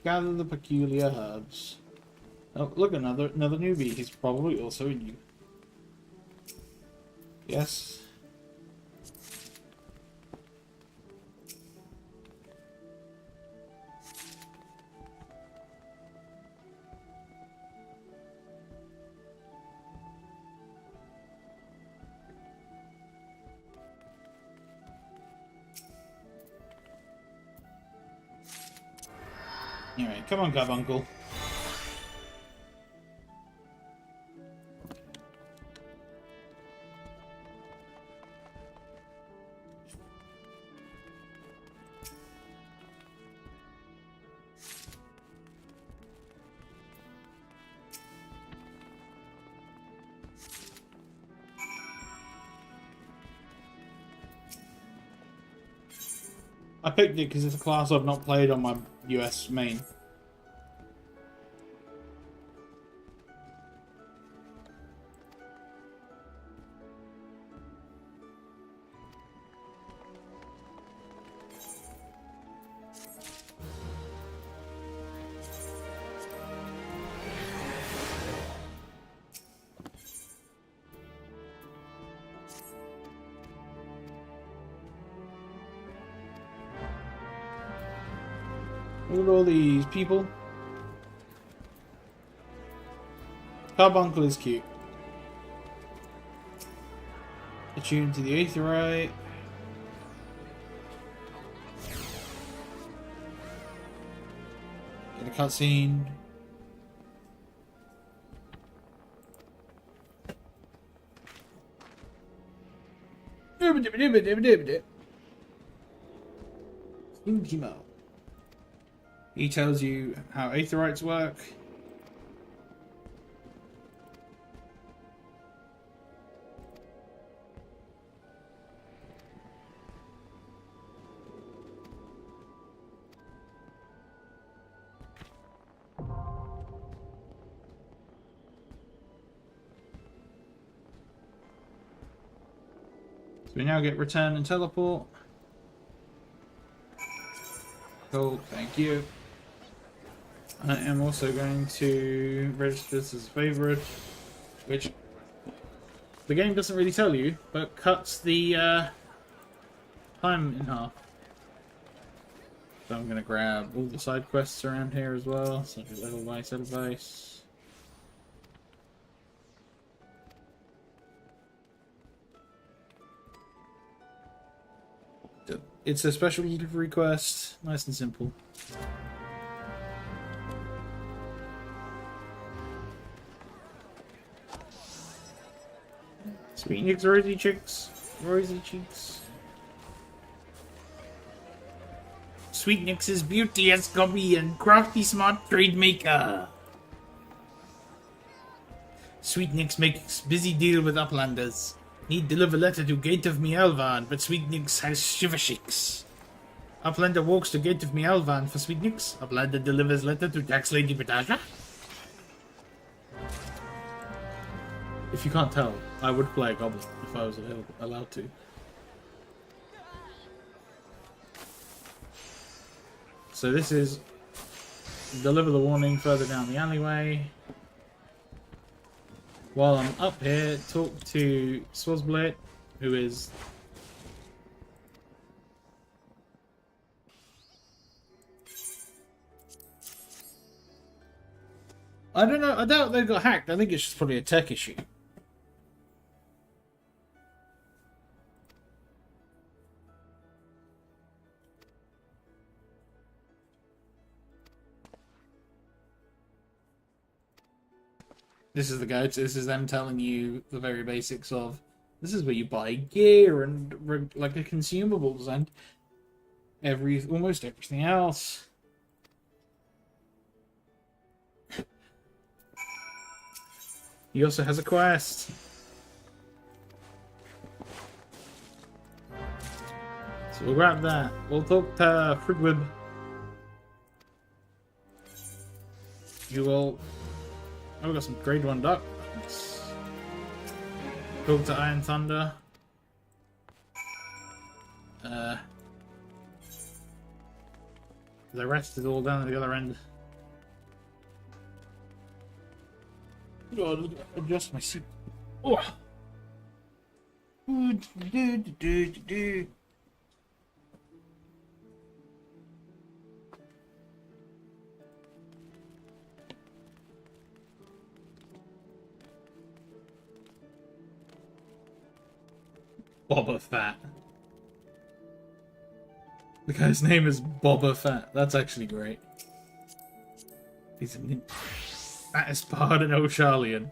S1: Gather the peculiar herbs. Oh, look, another newbie. He's probably also a new. Yes. Alright, come on, Carbuncle. I picked it because it's a class I've not played on my US main. Look at all these people. Carbuncle is cute. Attuned to the Aetheryte. Get a cutscene. Mo. He tells you how Aetherites work. we now get return and teleport. Cool, thank you. I am also going to register this as a favorite, which the game doesn't really tell you, but cuts the time in half. So I'm going to grab all the side quests around here as well, such as Edelweiss. It's a special delivery quest, nice and simple. Sweet Nick's rosy cheeks. Rosy cheeks. Sweet Nick's beauty as Gobby and crafty smart trade maker. Sweet Nick's makes busy deal with Uplanders. Need deliver letter to Gate of Mialvan, but Sweet Nick's has shiver shakes. Uplander walks to Gate of Mialvan for Sweet Nick's. Uplander delivers letter to Tax Lady Batasha. If you can't tell, I would play a goblin if I was allowed to. So this is deliver the warning further down the alleyway. While I'm up here, talk to Swazblet, who is... I don't know, I doubt they got hacked. I think it's just probably a tech issue. This is the go-to. This is them telling you the very basics of this is where you buy gear and like the consumables and almost everything else. He also has a quest. So we'll grab that. We'll talk to Frigwib. You will. Oh, we got some grade 1 duck. Let's talk to Iron Thunder. The rest is all down at the other end. God, adjust my seat. Oh. Boba Fett. The guy's name is Boba Fett. That's actually great. He's an fattest part in Oshalian.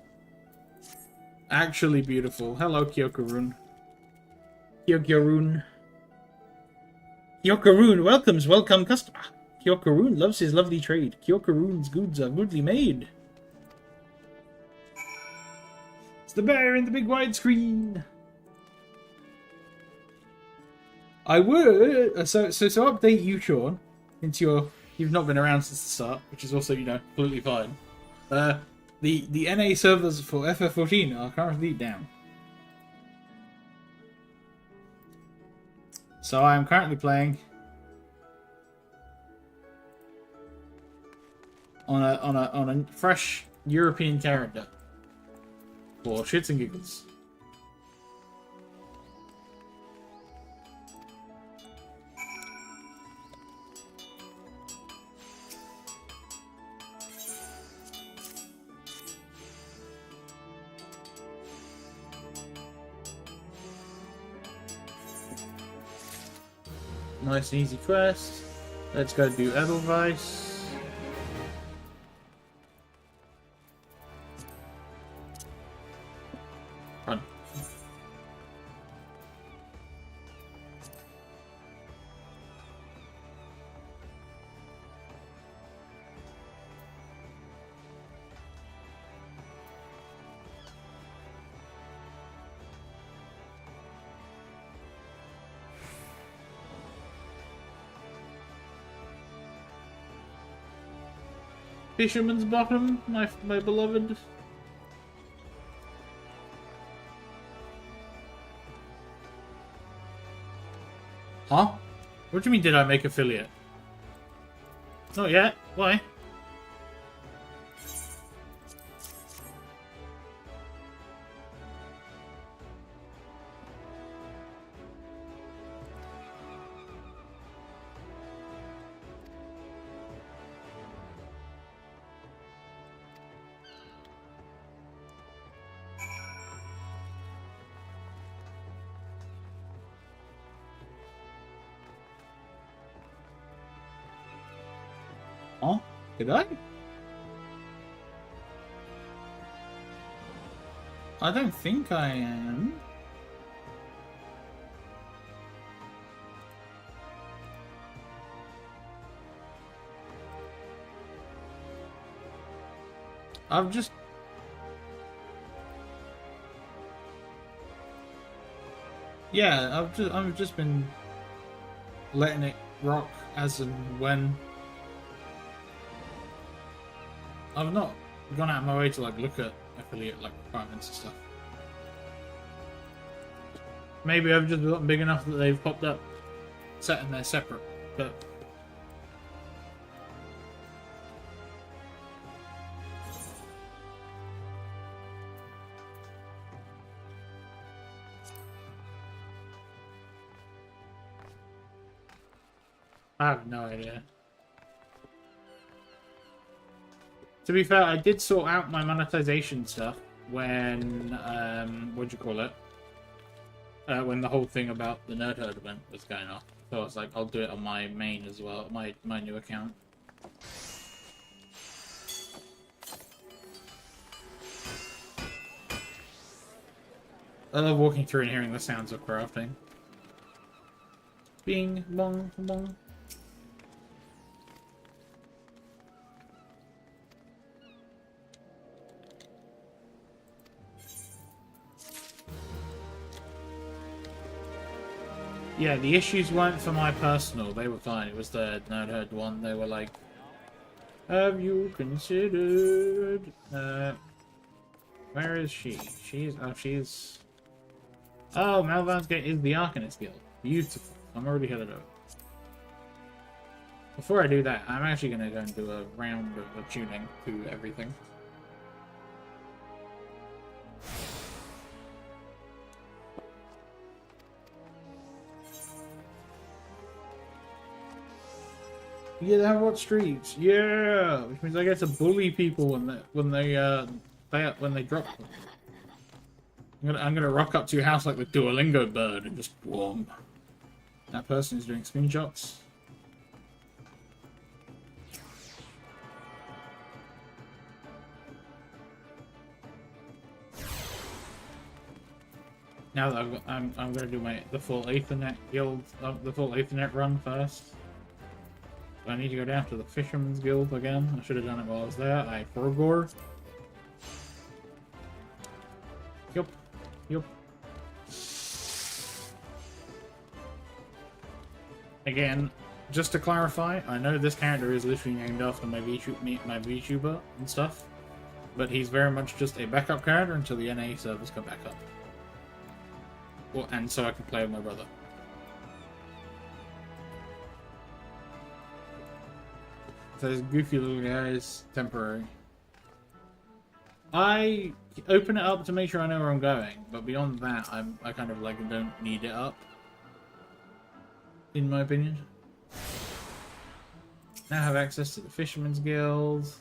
S1: Actually beautiful. Hello, Kyokarun. Kyokarun. Kyokarun welcomes welcome customer. Kyokarun loves his lovely trade. Kyokarun's goods are goodly made. It's the bear in the big widescreen. I would so update you, Sean, since you've not been around since the start, which is also completely fine. The NA servers for FF14 are currently down, so I am currently playing on a fresh European character for shits and giggles. Nice and easy quest. Let's go do Edelweiss. Run. Fisherman's Bottom, my beloved. Huh? What do you mean did I make affiliate? Not yet. Why? Huh? Did I? I don't think I am. I've just... Yeah, I've just been letting it rock as and when. I've not gone out of my way to like look at affiliate like requirements and stuff. Maybe I've just gotten big enough that they've popped up, set and they're separate, but I have no idea. To be fair, I did sort out my monetization stuff when, what'd you call it? When the whole thing about the Nerd Herd event was going off. So I was like, I'll do it on my main as well, my new account. I love walking through and hearing the sounds of crafting. Bing, bong, bong. Yeah, the issues weren't for my personal, they were fine. It was the Nerd Herd one. They were like, have you considered... where is she? She's... Oh, Malvan's Gate is the Arcanist Guild. Beautiful. I'm already headed over. Before I do that, I'm actually going to go and do a round of tuning to everything. You get to have what streets? Yeah, which means I get to bully people when they drop them. I'm gonna rock up to your house like the Duolingo bird and just boom. That person is doing screenshots. Now that I'm gonna do the full Ethernet guild, the full Ethernet run first. I need to go down to the Fisherman's Guild again. I should have done it while I was there. I forgot. Yup. Yup. Again, just to clarify, I know this character is literally named after my VTuber and stuff, but he's very much just a backup character until the NA servers come back up. Well, and so I can play with my brother. Those goofy little guys, temporary. I open it up to make sure I know where I'm going, but beyond that, I kind of like don't need it up. In my opinion. Now have access to the Fisherman's Guild. So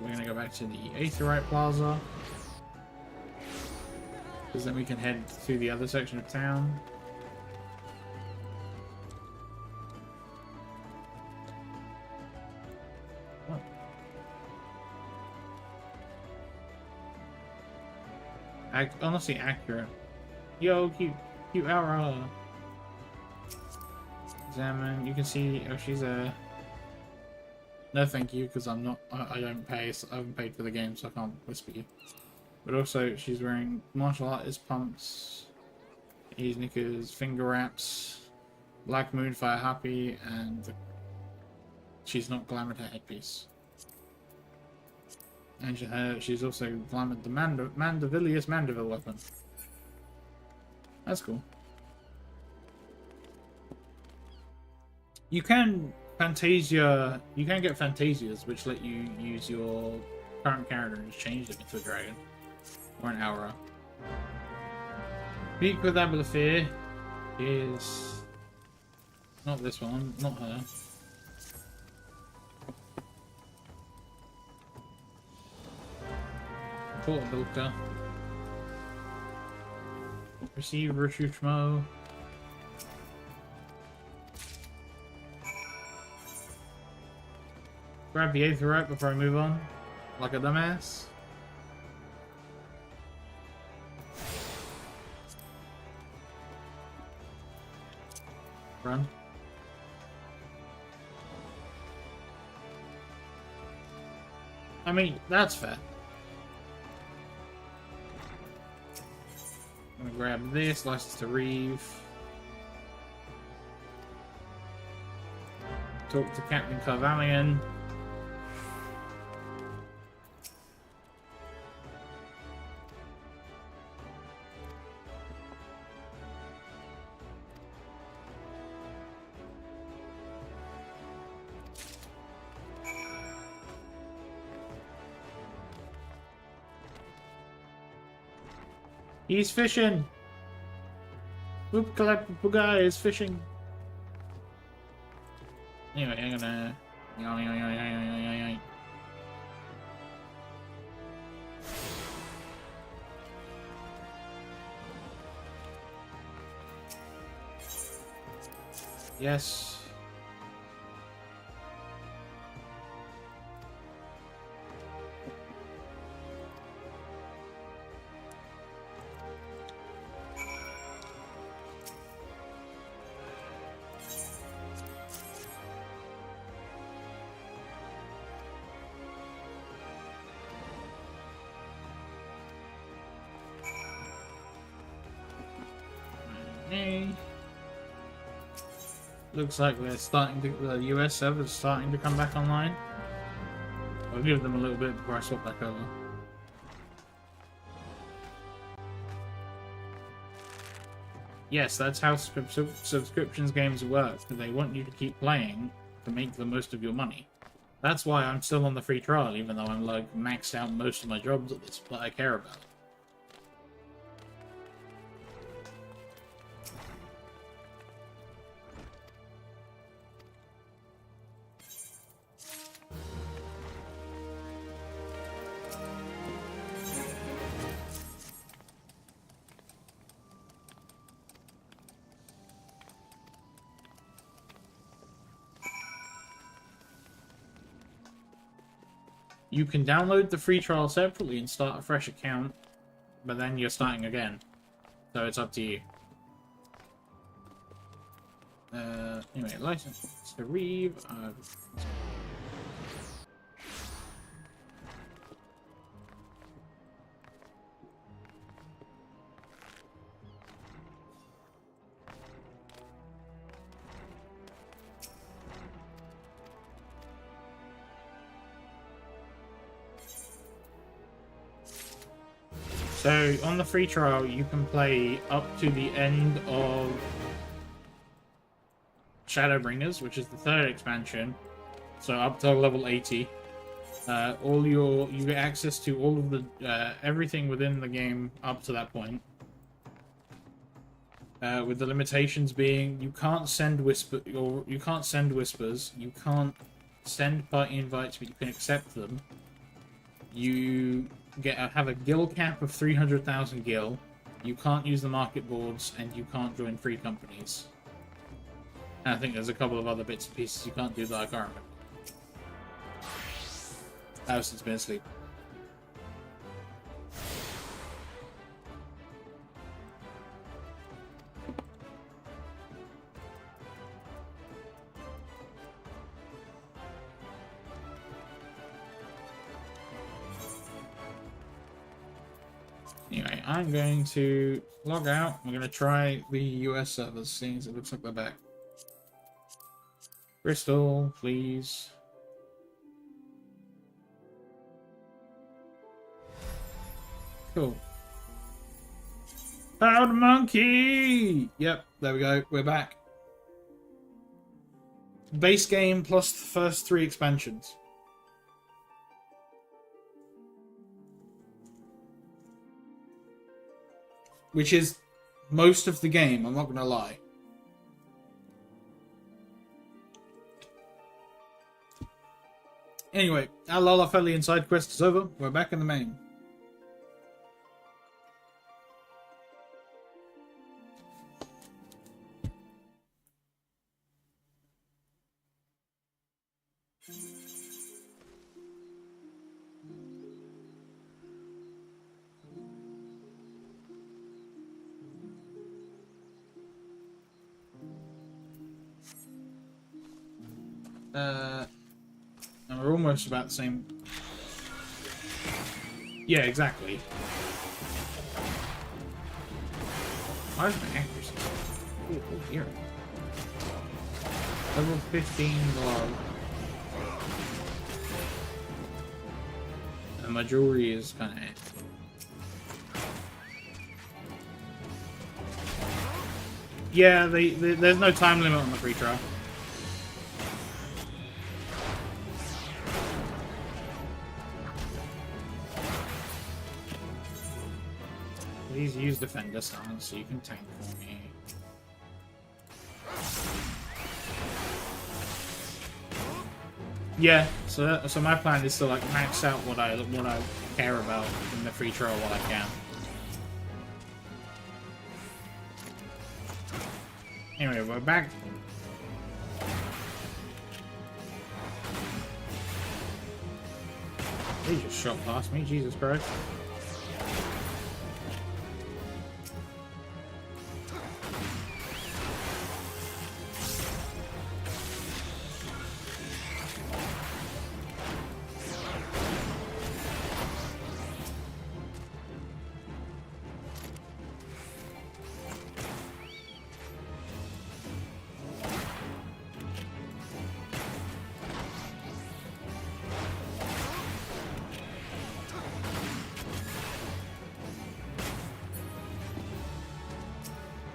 S1: we're gonna go back to the Aetherite Plaza. Because then we can head to the other section of town. Honestly accurate. Yo, cute Aura. Examine. You can see. Oh, she's a. No, thank you, because I'm not. I don't pay. So I haven't paid for the game, so I can't whisper you. But also, she's wearing martial artist pumps, ease knickers, finger wraps, black moonfire happy, and she's not glamoured her headpiece. And she's also glamoured the Mandevilius Mandeville weapon. That's cool. You can Fantasia. You can get Fantasias, which let you use your current character and just change them into a dragon or an aura. Speak with Abalafir is not this one, not her. Portabilica. Receive Rishutmo. Grab the Aetherite before I move on, like a dumbass. Run. I mean, that's fair. I'm gonna grab this, license to Reeve. Talk to Captain Carvalian. He's fishing! Whoop guy is fishing. Anyway, I'm gonna... Yes. Looks like we're starting to, the US server's starting to come back online. I'll give them a little bit before I swap back over. Yes, that's how subscriptions games work. They want you to keep playing to make the most of your money. That's why I'm still on the free trial, even though I'm like maxed out most of my jobs at this, but I care about it. You can download the free trial separately and start a fresh account, but then you're starting again. So it's up to you. Anyway, license to Reeve. So, on the free trial, you can play up to the end of Shadowbringers, which is the third expansion. So, up to level 80. You get access to all of the everything within the game up to that point. With the limitations being, you can't send whispers, you can't send party invites, but you can accept them. You have a gil cap of 300,000 gil. You can't use the market boards, and you can't join free companies. And I think there's a couple of other bits and pieces you can't do that I can't remember. Alison's been asleep. Anyway, I'm going to log out. I'm going to try the US servers, seeing as it looks like they're back. Bristol, please. Cool. Powder monkey! Yep, there we go. We're back. base game plus the first 3 expansions. Which is most of the game, I'm not going to lie. Anyway, our Lalafelian side quest is over. We're back in the main. And we're almost about the same. Yeah, exactly. Why is my accuracy? Oh dear. Level 15 below. And my jewelry is kind of. Yeah, there's no time limit on the free trial. Please use Defender Stance so you can tank for me. Yeah, so my plan is to like max out what I care about in the free trial while I can. Anyway, we're back. He just shot past me, Jesus Christ.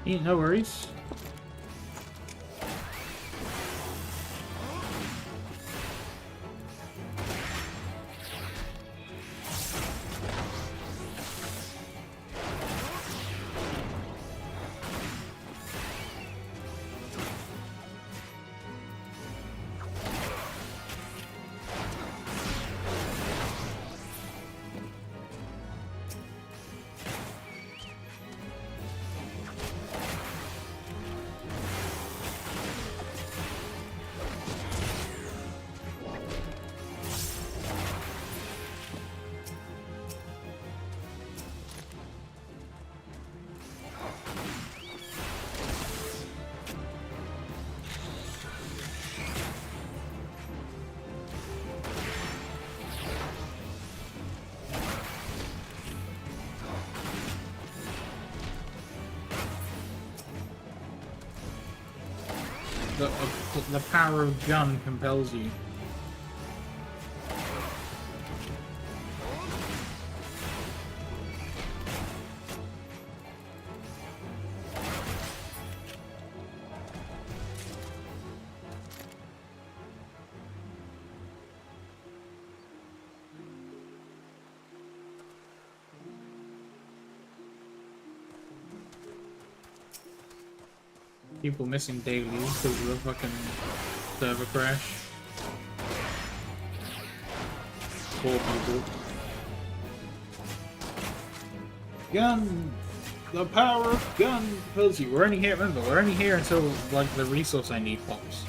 S1: Yeah, no worries. The power of gun compels you. People missing dailies because of the fucking server crash. Poor people. Gun! The power of gun compels you. We're only here, remember, we're only here until, like, the resource I need pops.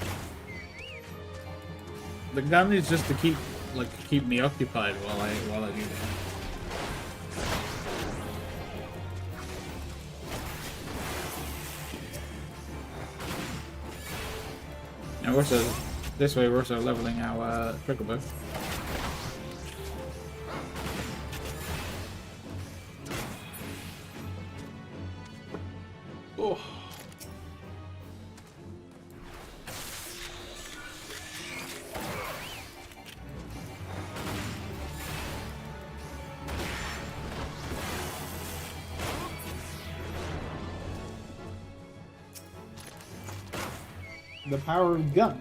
S1: The gun is just to keep me occupied while I do that. And also, this way we're also leveling our trigger bow. Oh. The power of gun.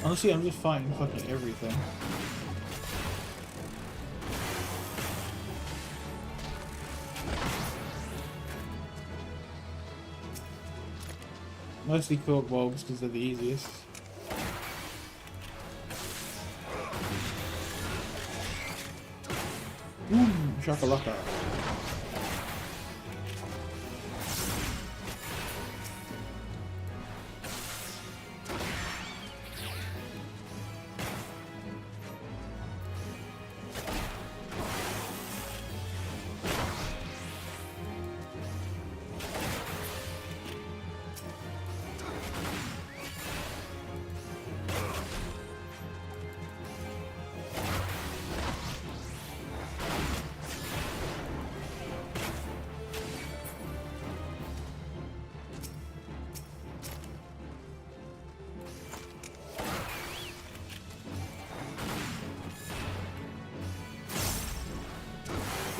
S1: Honestly, I'm just fighting fucking everything. Mostly cork bulbs because they're the easiest. Shakalaka.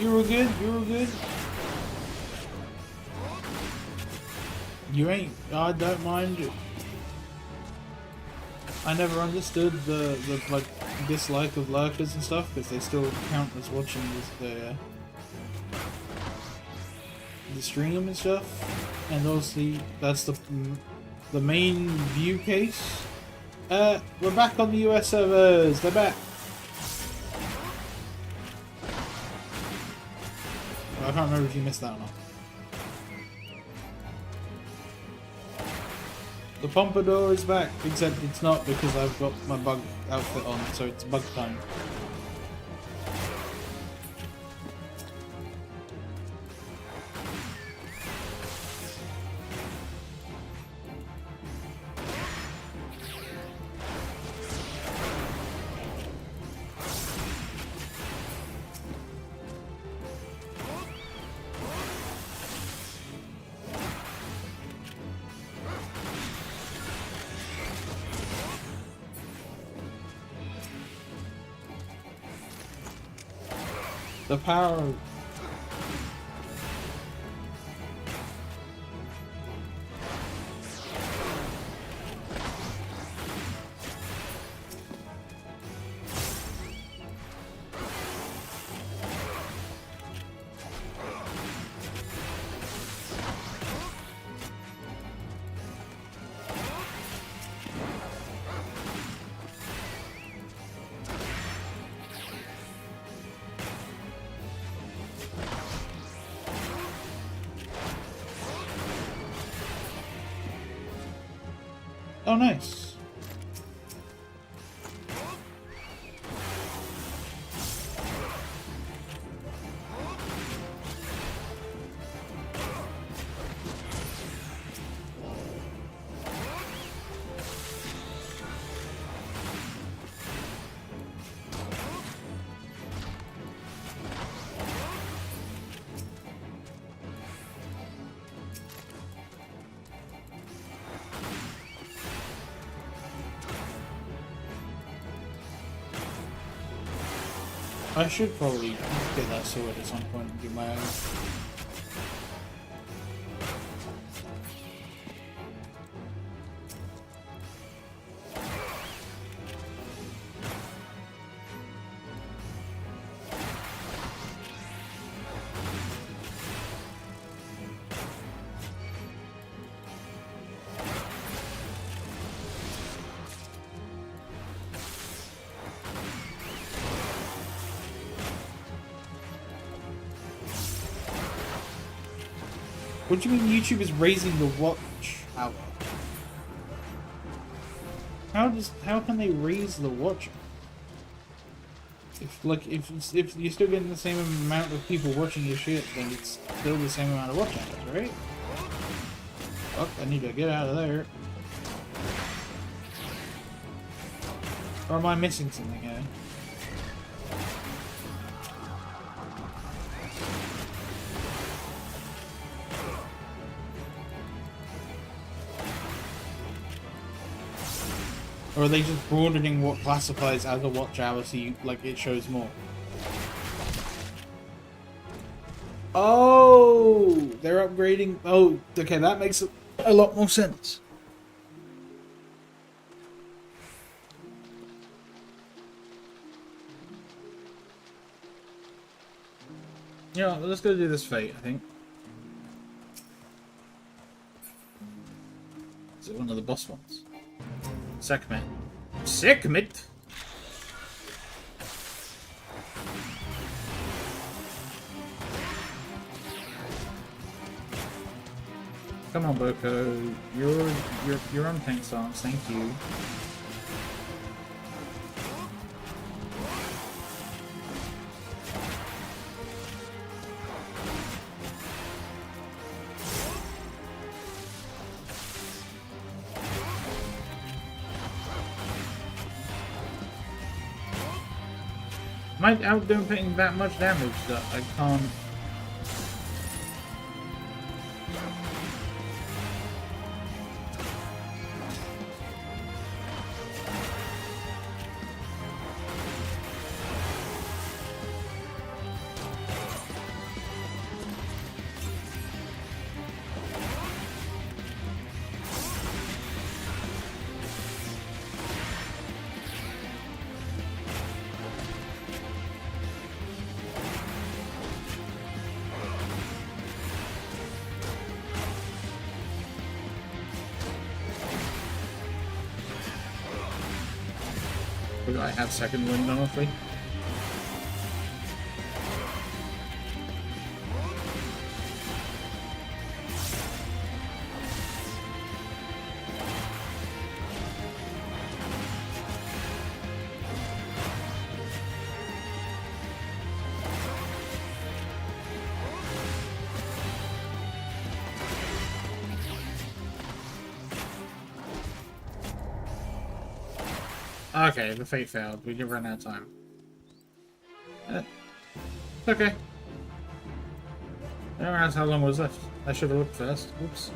S1: You were good, you were good. You ain't, I don't mind you. I never understood the like dislike of lurkers and stuff because they still count as watching the stream and stuff, and obviously that's the main view case. We're back on the US servers. They're back. I can't remember if you missed that or not. The Pompadour is back, except it's not because I've got my bug outfit on, so it's bug time. The power of... Oh, nice. I should probably get that sword at some point and do my own. What do you mean YouTube is raising the watch hour? How can they raise the watch hour? If you're still getting the same amount of people watching your shit, then it's still the same amount of watch hours, right? Fuck, I need to get out of there. Or am I missing something here? Or are they just broadening what classifies as a watch hour so you, like, it shows more? Oh! They're upgrading... Oh, okay, that makes a lot more sense. You know, let's go do this fate, I think. Is it one of the boss ones? Sekhmet. Sekhmet? Come on, Boko. You're on tank songs, thank you. Am I outdoing that much damage that I can't? I have second wind, honestly. Okay, the fate failed. We did run out of time. Okay. I don't realize how long was left. I should have looked first. Oops.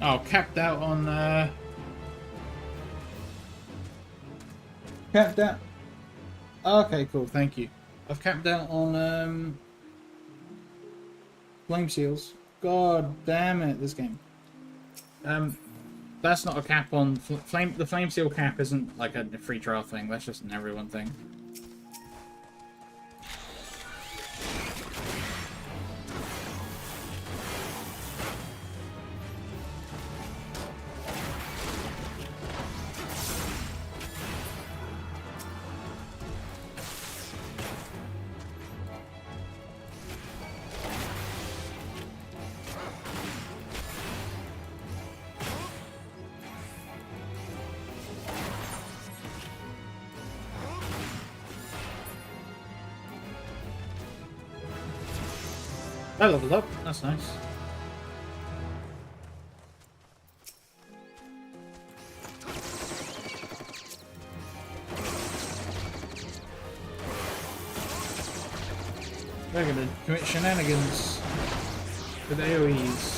S1: Oh, capped out on, Capped out. Okay, cool, thank you. I've capped out on, Flame Seals. God damn it, this game. That's not a cap on the flame seal cap isn't like a free trial thing. That's just an everyone thing. I leveled up. That's nice. They're gonna commit shenanigans with AoEs.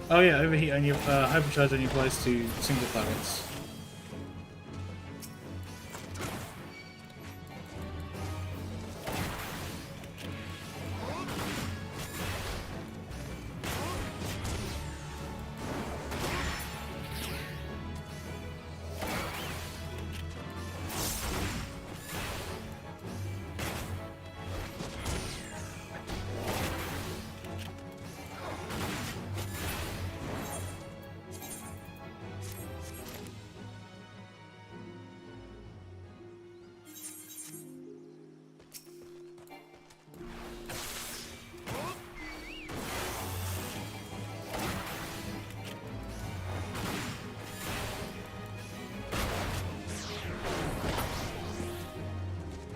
S1: Oh yeah, overheat on your hypercharge only applies to single targets.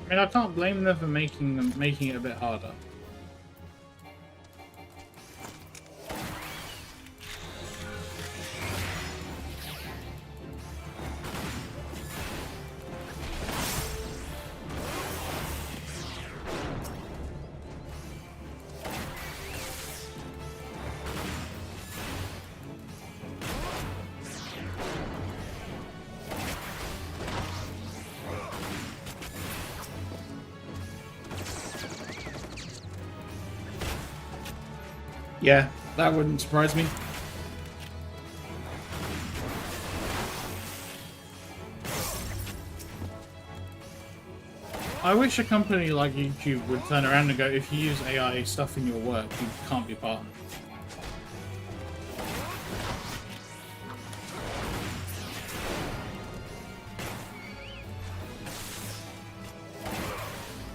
S1: I mean, I can't blame them for making it a bit harder. Yeah, that wouldn't surprise me. I wish a company like YouTube would turn around and go, if you use AI stuff in your work, you can't be part of it.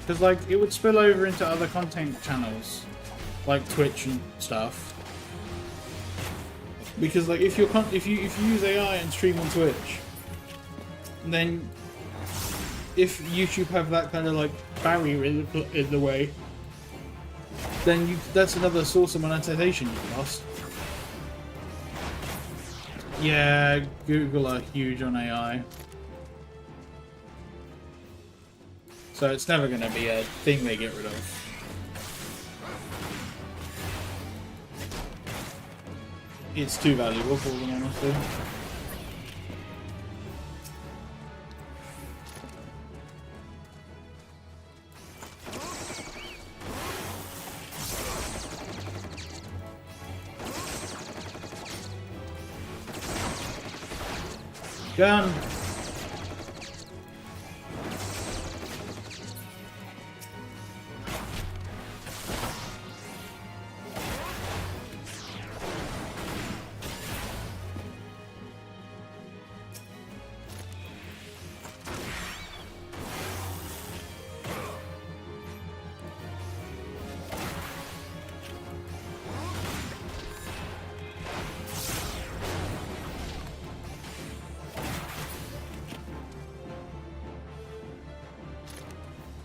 S1: Because, like, it would spill over into other content channels, like Twitch and stuff. Because, like, if you use AI and stream on Twitch, then if YouTube have that kind of like barrier in the way, then that's another source of monetization you've lost. Yeah, Google are huge on AI. So it's never going to be a thing they get rid of. It's too valuable for them, honestly. Gun!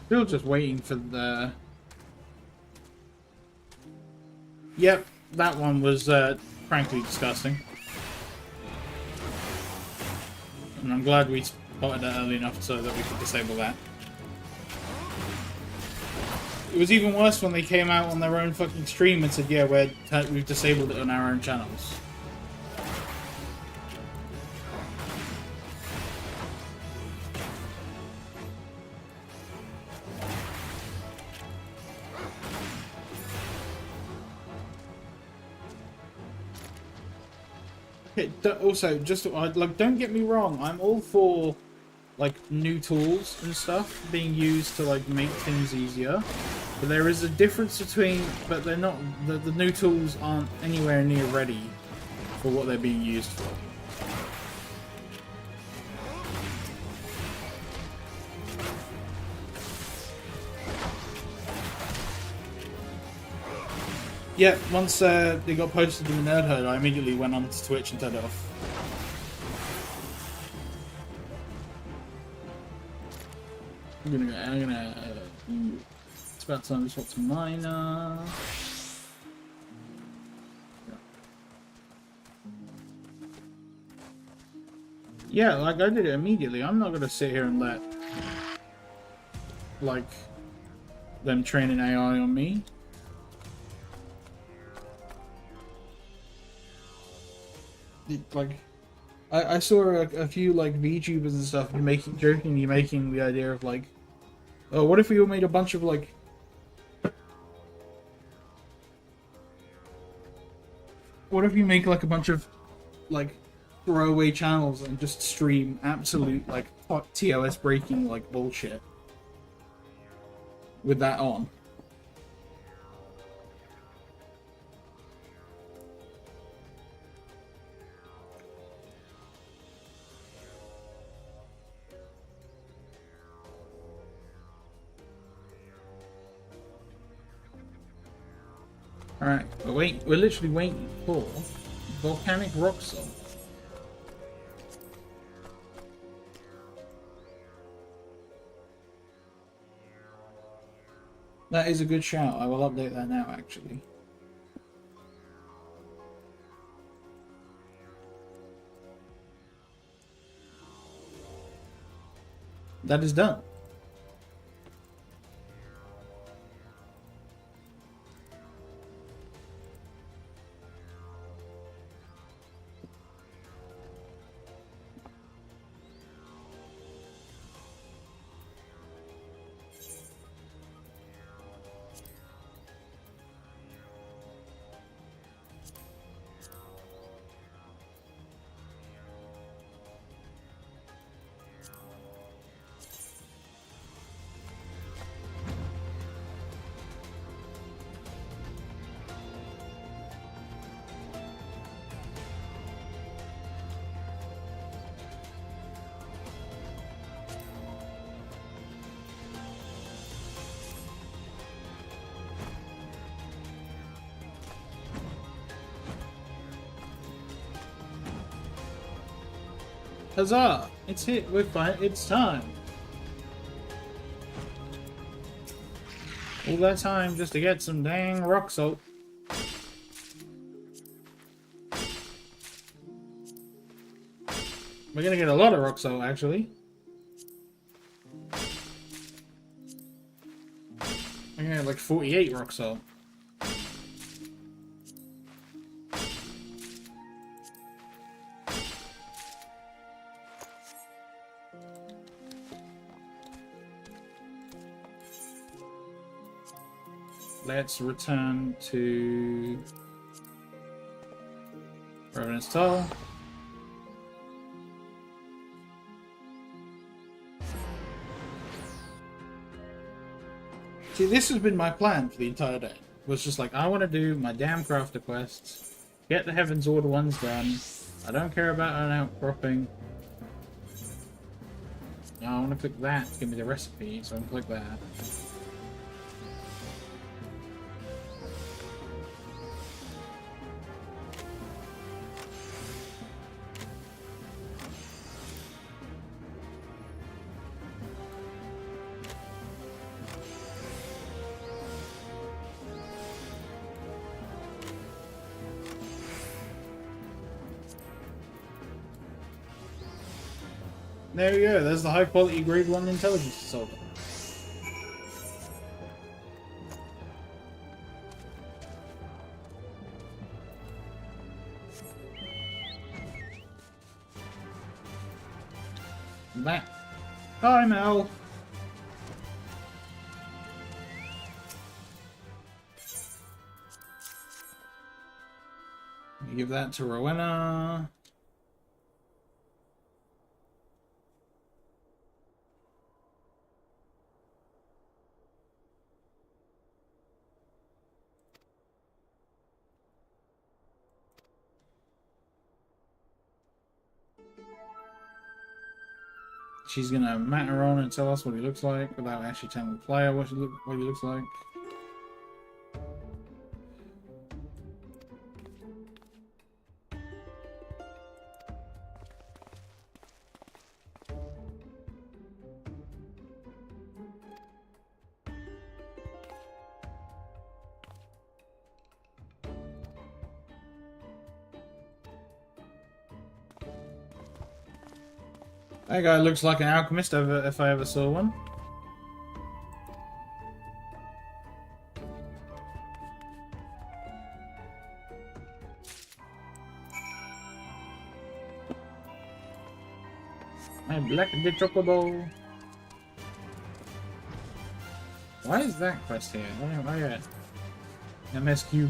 S1: Still just waiting for the... Yep, that one was frankly disgusting. And I'm glad we spotted it early enough so that we could disable that. It was even worse when they came out on their own fucking stream and said, yeah, we've disabled it on our own channels. Also, just like, don't get me wrong, I'm all for like new tools and stuff being used to like make things easier, but there is a difference between, but they're not, the new tools aren't anywhere near ready for what they're being used for. Yeah, once it got posted in the Nerd Herd, I immediately went on to Twitch and turned it off. It's about time to swap to miner. Yeah, like I did it immediately. I'm not gonna sit here and let like them train an AI on me. Like, I saw a few like VTubers and stuff jokingly making the idea of like, oh, what if we all made a bunch of like, what if you make like a bunch of like throwaway channels and just stream absolute like TOS breaking like bullshit with that on? Alright, we're literally waiting for volcanic rock salt. That is a good shout. I will update that now, actually. That is done. Huzzah! It's hit. We're fine. It's time. All that time just to get some dang rock salt. We're gonna get a lot of rock salt, actually. I'm gonna get like 48 rock salt. Let's return to Revenant's Toll. See, this has been my plan for the entire day. It was just like, I want to do my damn crafter quests, get the Heavensward ones done. I don't care about an outcropping. No, I want to click that to give me the recipe, so I'm gonna click that. There we go, there's the high quality grade 1 intelligence solver. That. Hi, Mel. Give that to Rowena. She's gonna matter on and tell us what he looks like without actually telling the player what he looks like. That guy looks like an alchemist if I ever saw one. I black the chocobo. Why is that quest here? Oh yeah. MSQ.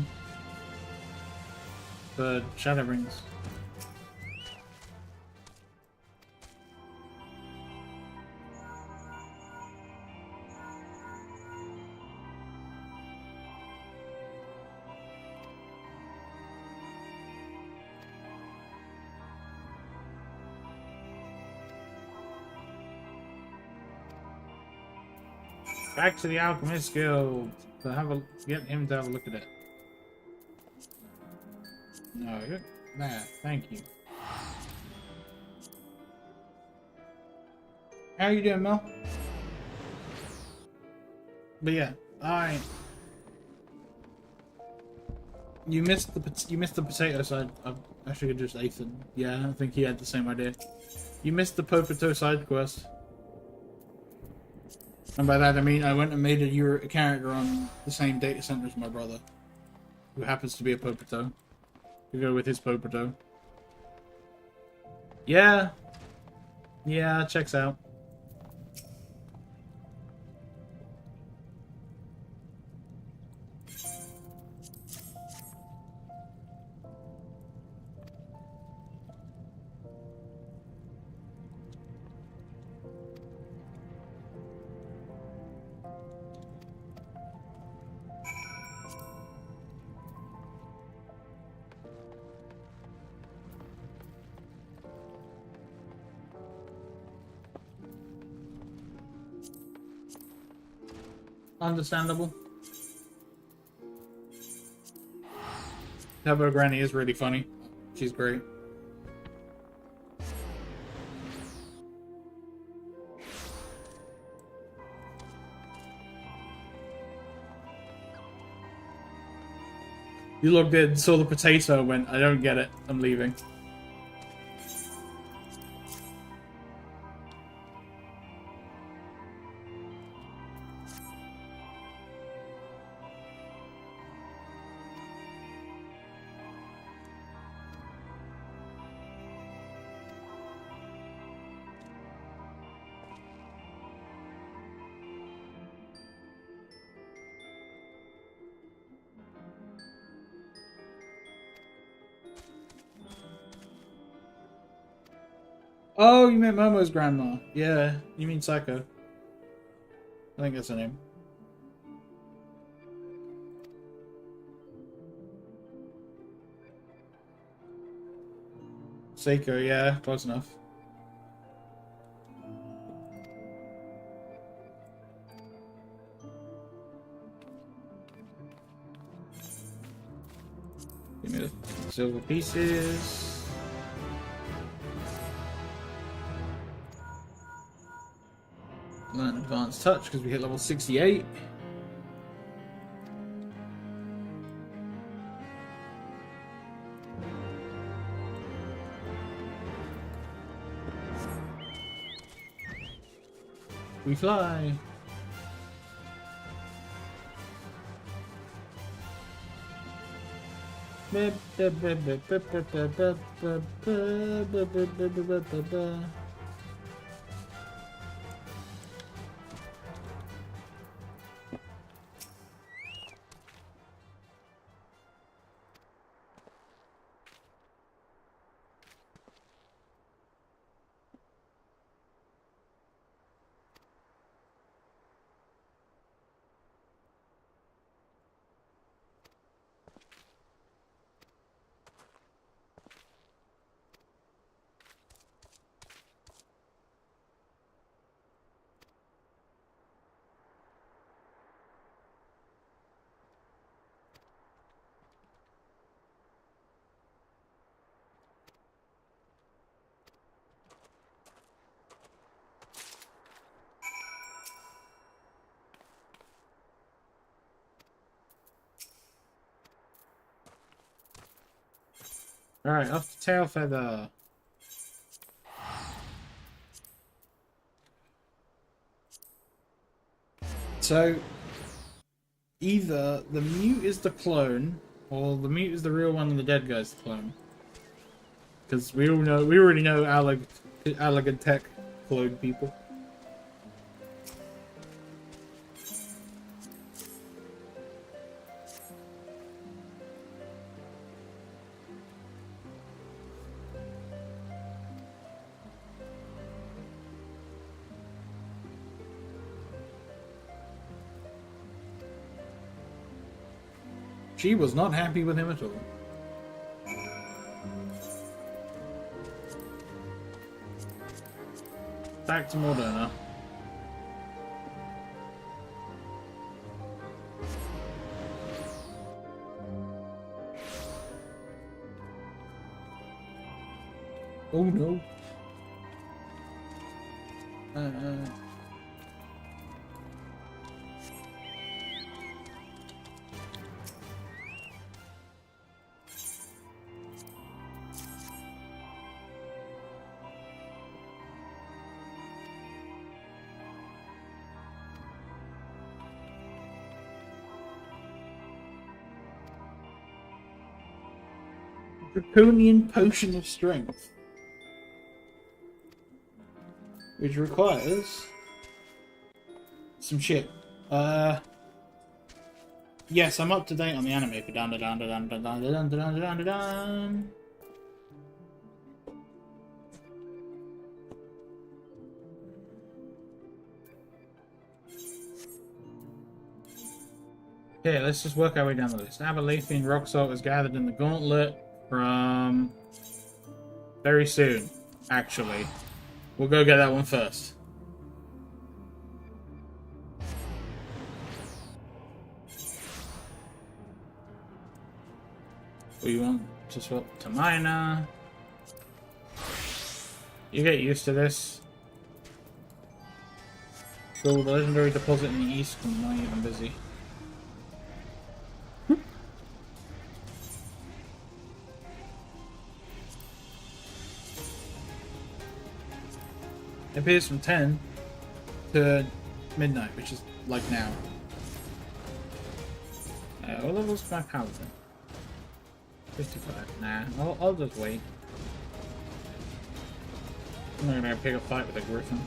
S1: The Shadow Rings. Back to the Alchemist Guild to get him to have a look at it. No, that. Thank you. How you doing, Mel? But yeah, you missed the potato side. I should have just Ethan. Yeah, I think he had the same idea. You missed the Popoto side quest. And by that I mean I went and made a character on the same data center as my brother, who happens to be a Popoto. To go with his Popoto. Yeah. Yeah, checks out. Understandable. Turbo Granny is really funny. She's great. You looked at, saw the potato, and went, I don't get it. I'm leaving. Oh, you meant Momo's grandma. Yeah, you mean Psycho. I think that's her name. Seiko, yeah, close enough. Give me the silver pieces. Learn advanced touch because we hit level 68. We fly. Alright, off to Tail Feather. So, either the mute is the clone, or the mute is the real one and the dead guy's the clone. Because we already know Alleg and Tech clone people. She was not happy with him at all. Back to Moderna. Oh no. Draconian Potion of Strength, which requires some shit. Yes, I'm up to date on the anime for dun. Okay, let's just work our way down the list. Aberlathian rock salt is gathered in the gauntlet from very soon, actually. We'll go get that one first. We want to swap to Minor. You get used to this. Cool, the legendary deposit in the east. I'm not even busy. It appears from 10 to midnight, which is like now. What level's my paladin? 55. Nah, I'll just wait. I'm not gonna pick a fight with a griffin.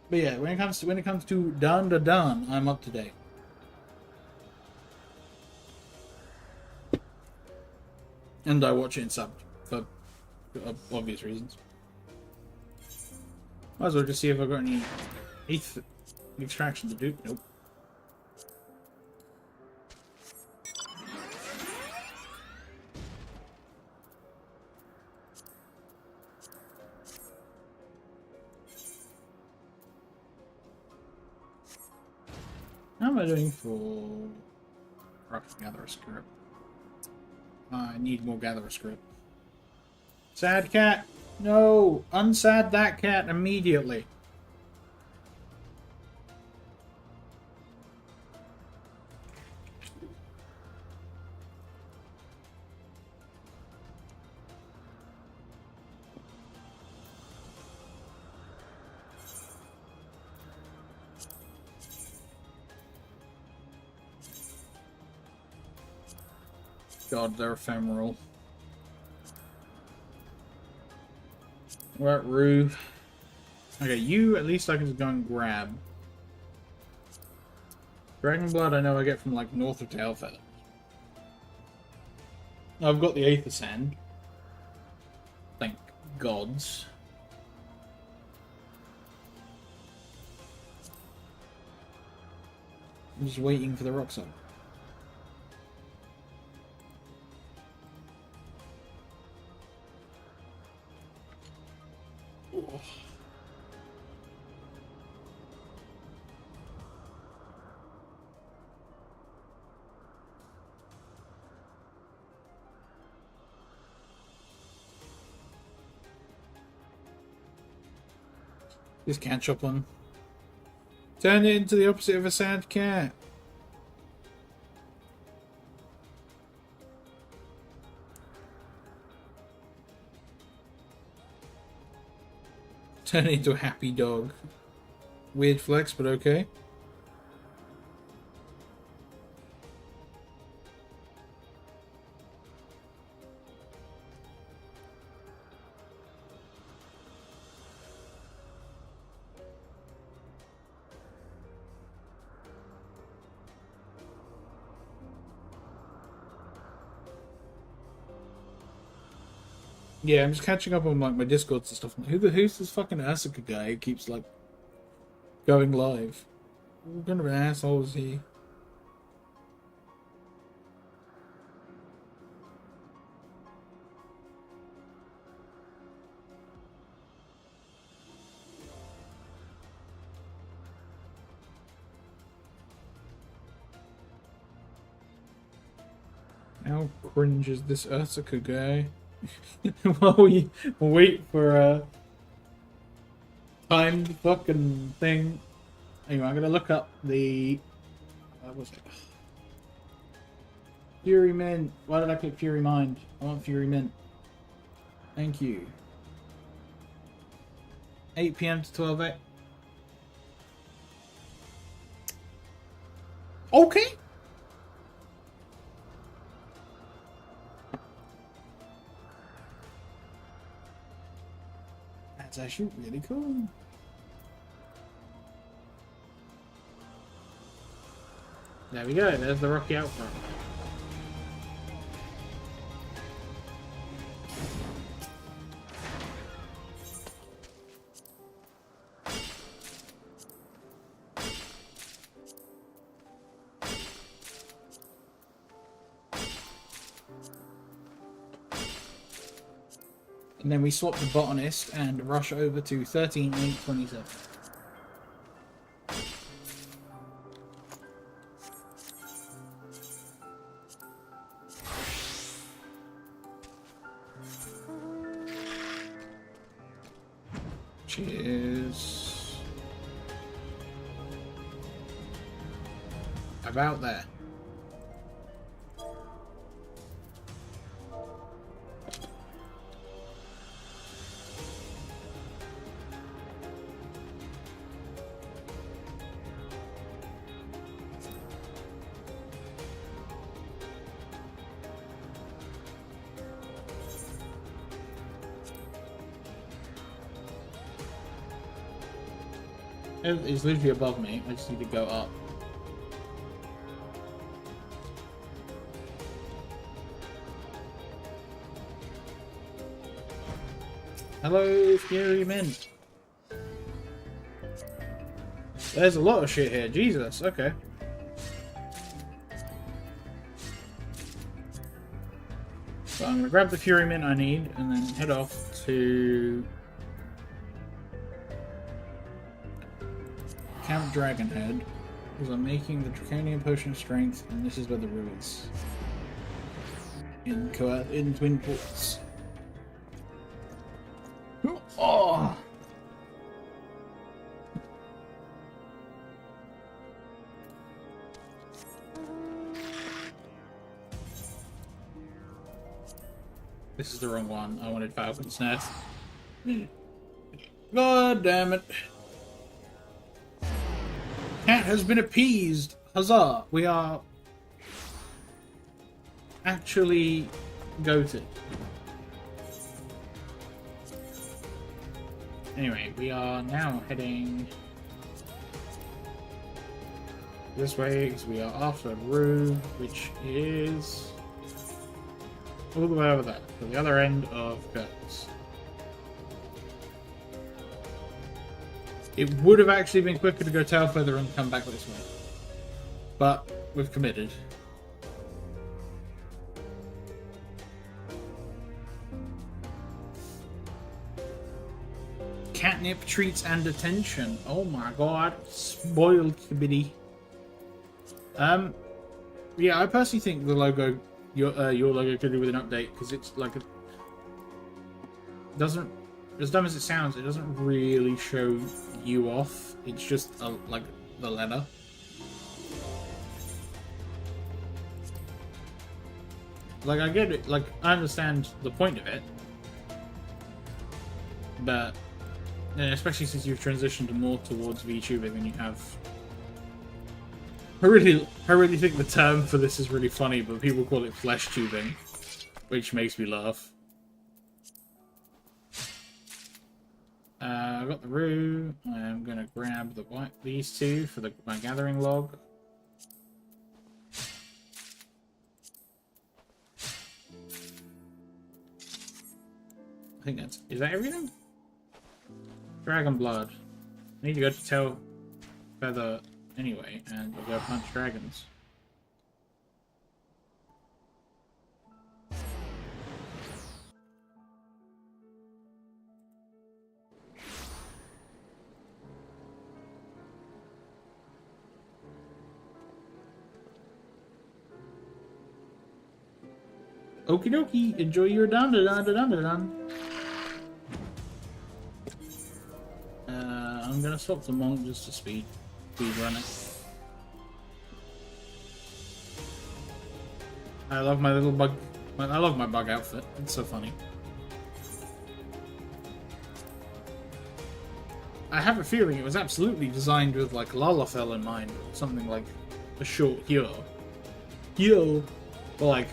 S1: But yeah, when it comes to done, I'm up to date. And I watch it in sub for obvious reasons. Might as well just see if I've got any 8th extraction to do. Nope. How am I doing for rock gatherer script? I need more gatherer script. Sad cat! No! Unsad that cat immediately. God, they're ephemeral. We're at Rue. Okay, you at least I can just go and grab. Dragon Blood I know I get from like north of Tailfeather. I've got the Aether Sand. Thank gods. I'm just waiting for the rock song. Just can't chop one. Turn it into the opposite of a sad cat. Turn it into a happy dog. Weird flex, but okay. Yeah, I'm just catching up on like my Discords and stuff. Who's this fucking Asuka guy who keeps like going live? What kind of an asshole is he? How cringe is this Asuka guy? While we wait for a timed fucking thing. Anyway, I'm gonna look up the what was it? Fury Mint. Why did I click Fury Mind? I want Fury Mint. Thank you. 8 PM to 12 a.m. Okay. That's actually really cool. There we go, there's the rocky outfront. And then we swap the botanist and rush over to 13.827. Cheers. About there. It's literally above me. I just need to go up. Hello, Fury Mint. There's a lot of shit here. Jesus, okay. So I'm gonna grab the Fury Mint I need and then head off to Camp Dragonhead, because I'm making the Draconian Potion of Strength, and this is where the room is. In Twin Ports. Oh! This is the wrong one. I wanted Falcon's Nest. God damn it. Cat has been appeased. Huzzah! We are actually goated. Anyway, we are now heading this way because we are after Rue, which is all the way over there, to the other end of Curtis. It would have actually been quicker to go Tailfeather and come back this way, but we've committed. Catnip, treats, and attention. Oh my god, spoiled kibitty. Yeah, I personally think the logo, your logo, could do with an update because it's like doesn't, as dumb as it sounds, it doesn't really show you off. It's just like the letter. Like I get it, like I understand the point of it, but. Yeah, especially since you've transitioned more towards VTubing and you have... I really think the term for this is really funny, but people call it flesh tubing, which makes me laugh. I've got the rue. I'm gonna grab these two for my gathering log. I think is that everything? Dragon blood. I need to go to Tailfeather anyway, and we'll go punch dragons. Okie dokie, enjoy your dun-dun-dun-dun-dun-dun. I'm gonna swap the monk just to speed run it. I love my little bug. I love my bug outfit. It's so funny. I have a feeling it was absolutely designed with like Lalafell in mind, something like a short hero. But like,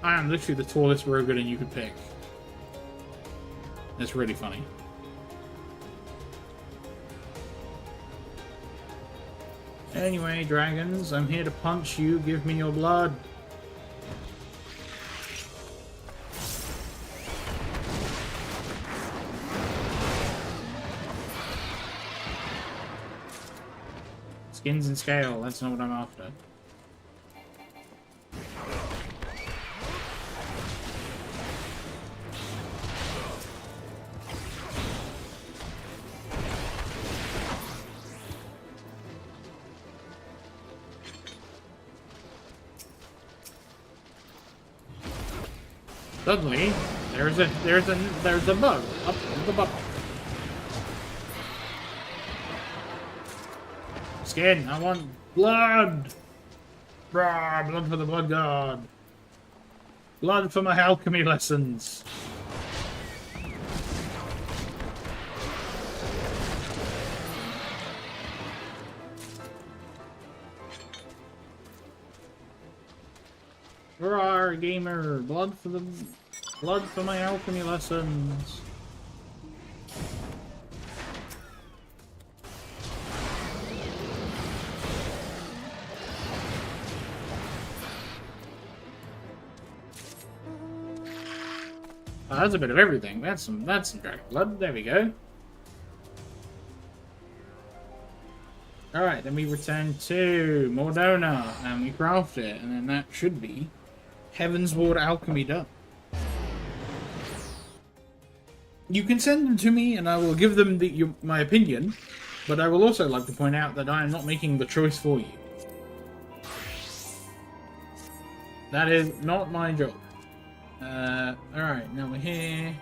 S1: I am literally the tallest Rogan you could pick. It's really funny. Anyway, dragons, I'm here to punch you. Give me your blood. Skins and scale, that's not what I'm after. Suddenly, there's a bug up the button. Skin, I want blood! Brah, blood for the blood god. Blood for my alchemy lessons. Roar, gamer! Blood for my alchemy lessons. Oh, that's a bit of everything. That's some dragon blood. There we go. Alright, then we return to Mordona, and we craft it, and then that should be Heavensward alchemy done. You can send them to me, and I will give them my opinion, but I will also like to point out that I am not making the choice for you. That is not my job. Alright, now we're here.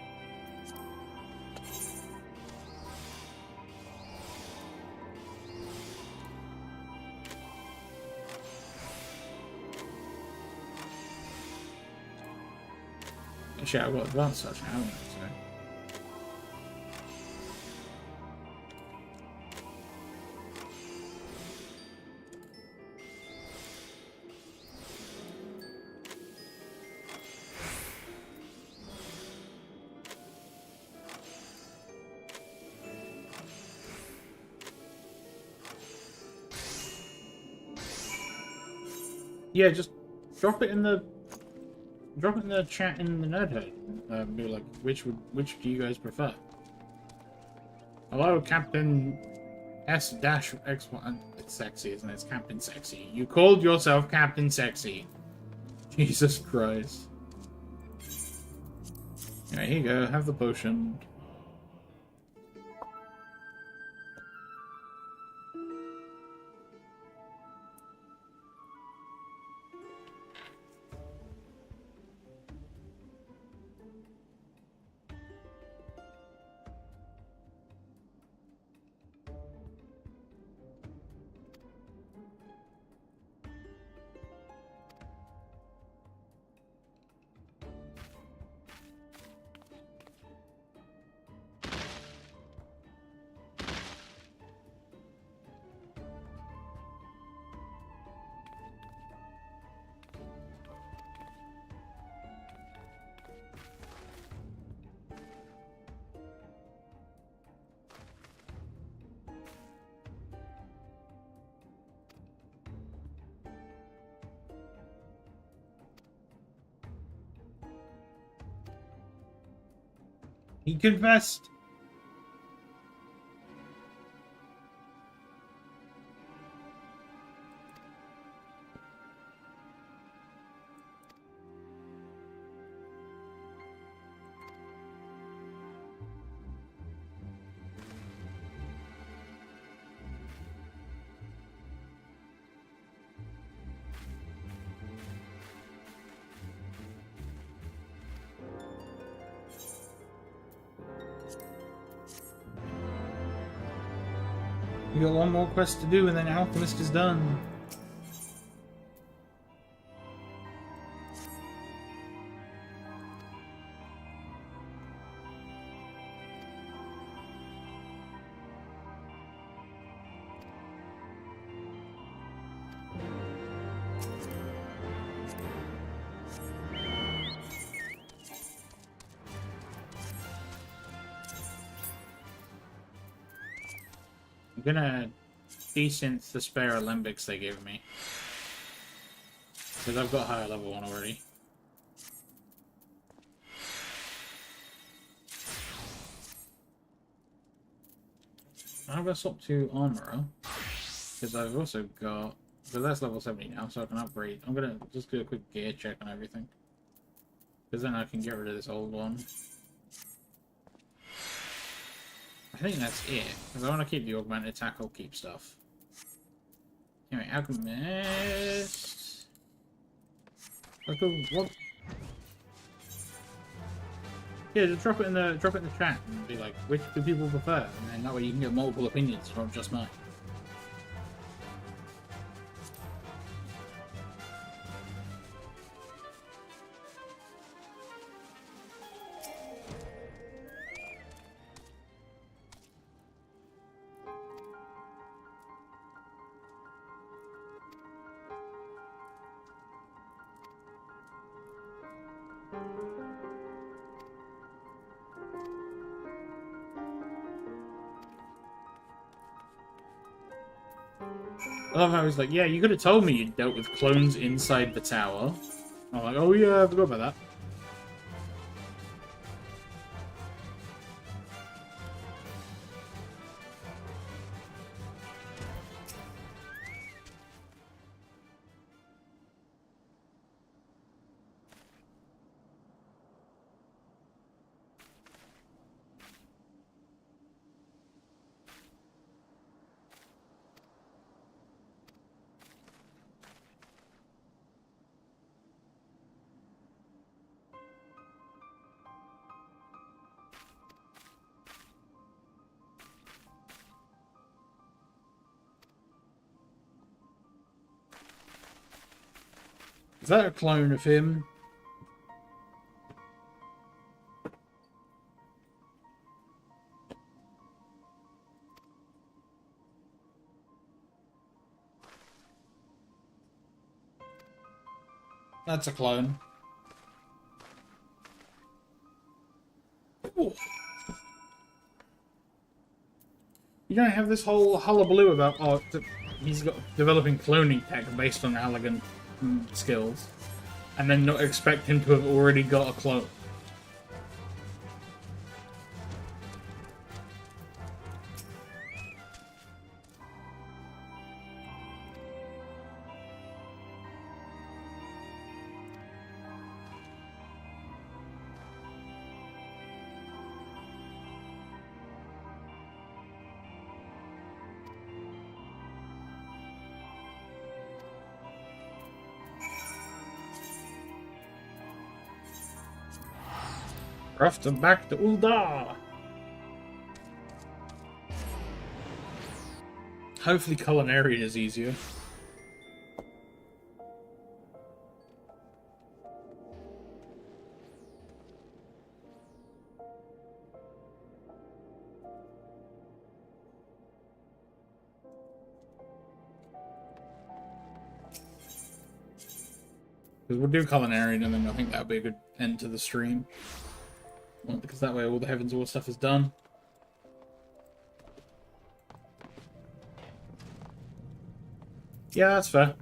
S1: Actually, I've got advanced touch now, haven't I? So. Yeah, just drop it in the chat in the nerdhead. Be like, which do you guys prefer? Hello, Captain S-X1. It's sexy, isn't it? It's Captain Sexy. You called yourself Captain Sexy. Jesus Christ. Alright, here you go. Have the potion. He confessed. We got one more quest to do, and then Alchemist is done. I'm gonna desynth the spare alembics they gave me. Because I've got higher level one already. I'm gonna swap to Armorer. Because I've also got... Because that's level 70 now, so I can upgrade. I'm gonna just do a quick gear check on everything. Because then I can get rid of this old one. I think that's it, because I want to keep the augmented tackle, keep stuff. Anyway, Alchemist... What? Yeah, just drop it in the chat and be like, which do people prefer? And then that way you can get multiple opinions from just mine. I love how he's like, yeah, you could have told me you dealt with clones inside the tower. I'm like, oh yeah, I forgot about that. Is that a clone of him? That's a clone. Ooh. You don't have this whole hullabaloo about he's got developing cloning tech based on Halligan skills, and then not expect him to have already got a clone. We're off to back to Ul'dah. Hopefully culinary is easier. Because we'll do culinary and then I think that would be a good end to the stream. Well, because that way all the Heavensward stuff is done. Yeah, that's fair.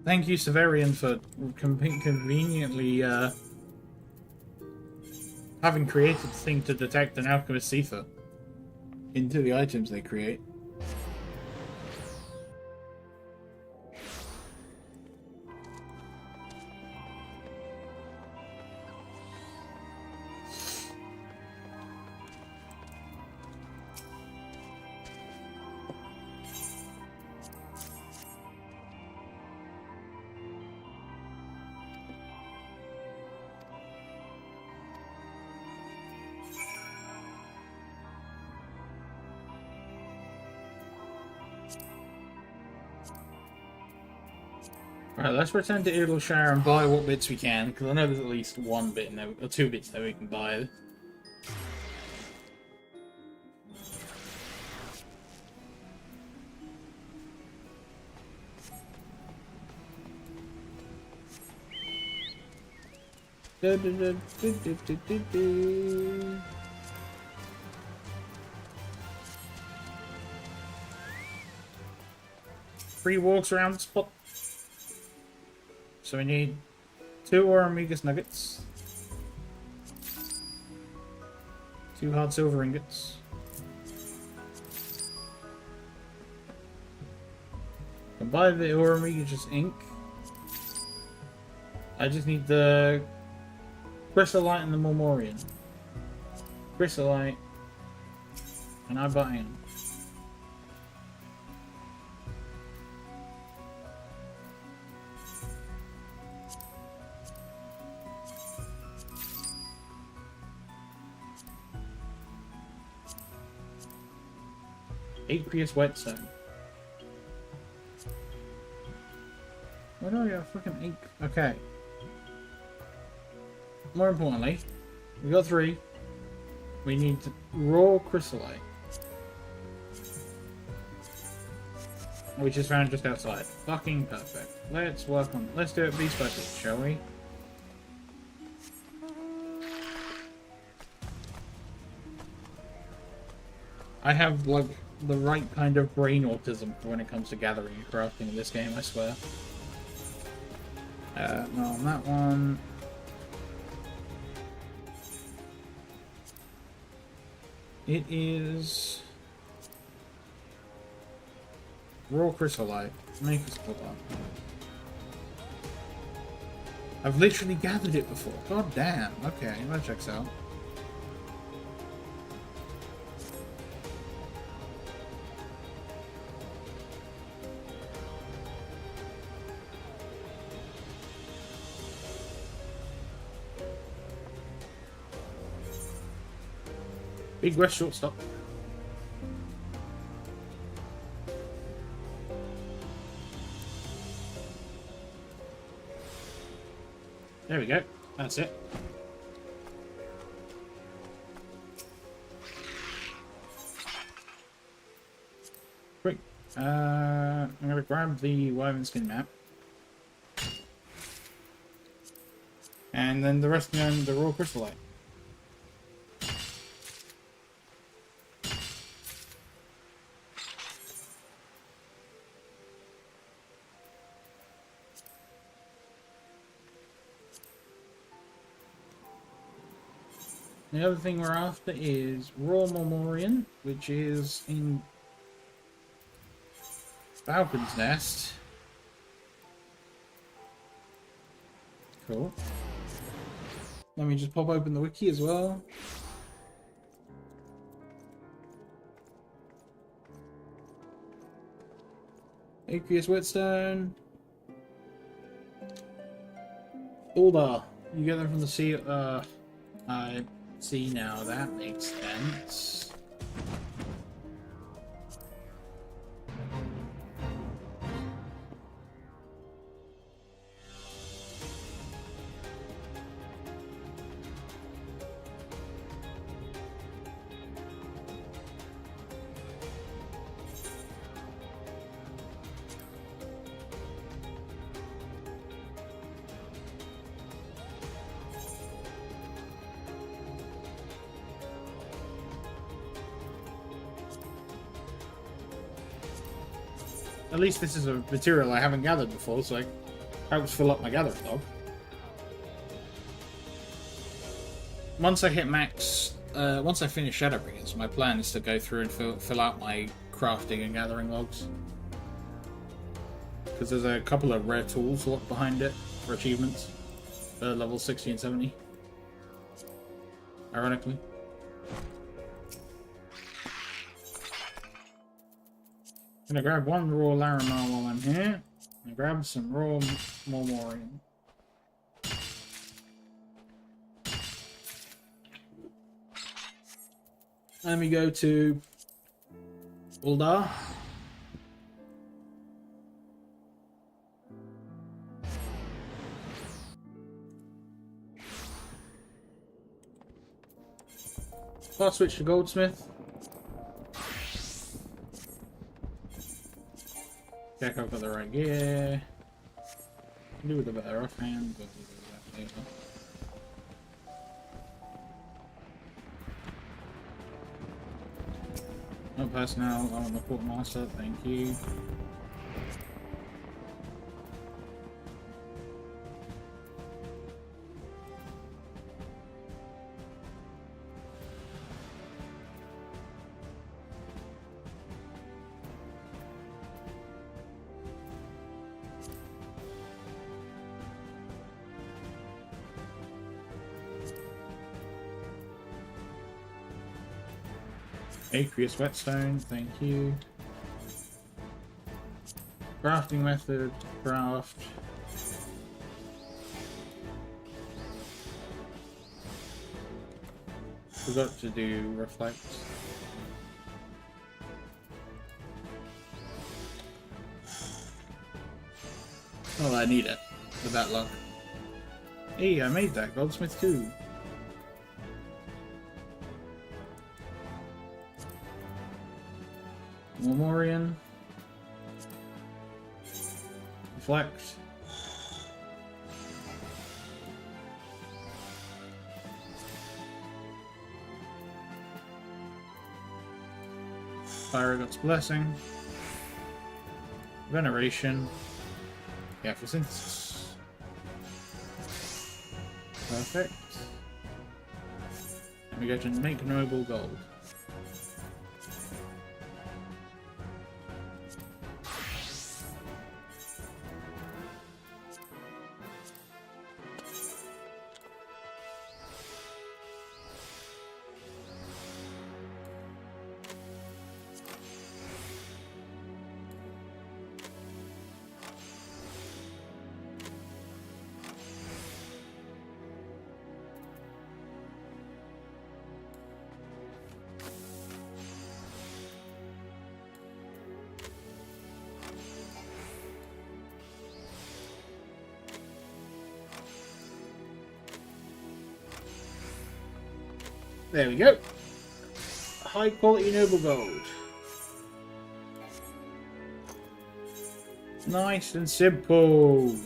S1: Thank you, Severian, for conveniently having created the thing to detect an alchemist ether into the items they create. Right, let's return to Eorzea and buy what bits we can, because I know there's at least one bit in there, or two bits that we can buy. Free walks around the spot. So we need 2 Oromigas nuggets, 2 hard silver ingots, can buy the Oromigas ink. I just need the Chrysolite and the Mormorian. Chrysolite, and I buy in. Aqueous whetstone. Where do I got fucking ink? Okay. More importantly, we got 3. We need raw chrysolite, which is found just outside. Fucking perfect. Let's work on. Let's do it piece by piece, shall we? I have like the right kind of brain autism for when it comes to gathering and crafting in this game, I swear. No, on that one. It is raw chrysolite. Make us put I've literally gathered it before. God damn. Okay, that checks out. Big West shortstop. There we go. That's it. Great. I'm gonna grab the Wyvern Skin map. And then the rest of them, the raw crystallite. The other thing we're after is Raw Mormorian, which is in Falcon's Nest. Cool. Let me just pop open the wiki as well. Aqueous Whetstone. Ulda. You get them from the sea. I see now. That makes sense. At least this is a material I haven't gathered before, so it helps fill up my gathering log. Once I hit max, once I finish Shadowbringers, my plan is to go through and fill out my crafting and gathering logs. Because there's a couple of rare tools locked behind it for achievements, level 60 and 70. Ironically. I'm gonna grab one raw Larimar while I'm here, and grab some raw Mormorian. Let me go to Ulda. I'll switch to Goldsmith. Check I've got the right gear. Do with a better offhand, but we'll do that later. No personnel, I want the quartermaster, thank you. Aqueous Whetstone, thank you. Crafting method, craft. Forgot to do reflect. Oh, I need it with that luck. Hey, I made that Goldsmith too. Mormorian. Reflect. Fire God's Blessing. Veneration. Yeah, for synthesis. Perfect. And we go to make noble gold. There we go. High quality noble gold. Nice and simple.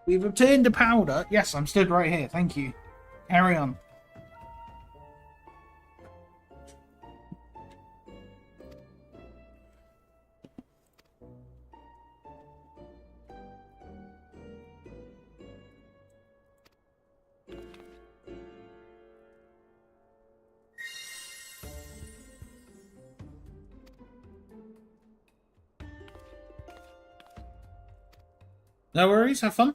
S1: We've obtained the powder. Yes, I'm stood right here. Thank you. Carry on. No worries. Have fun.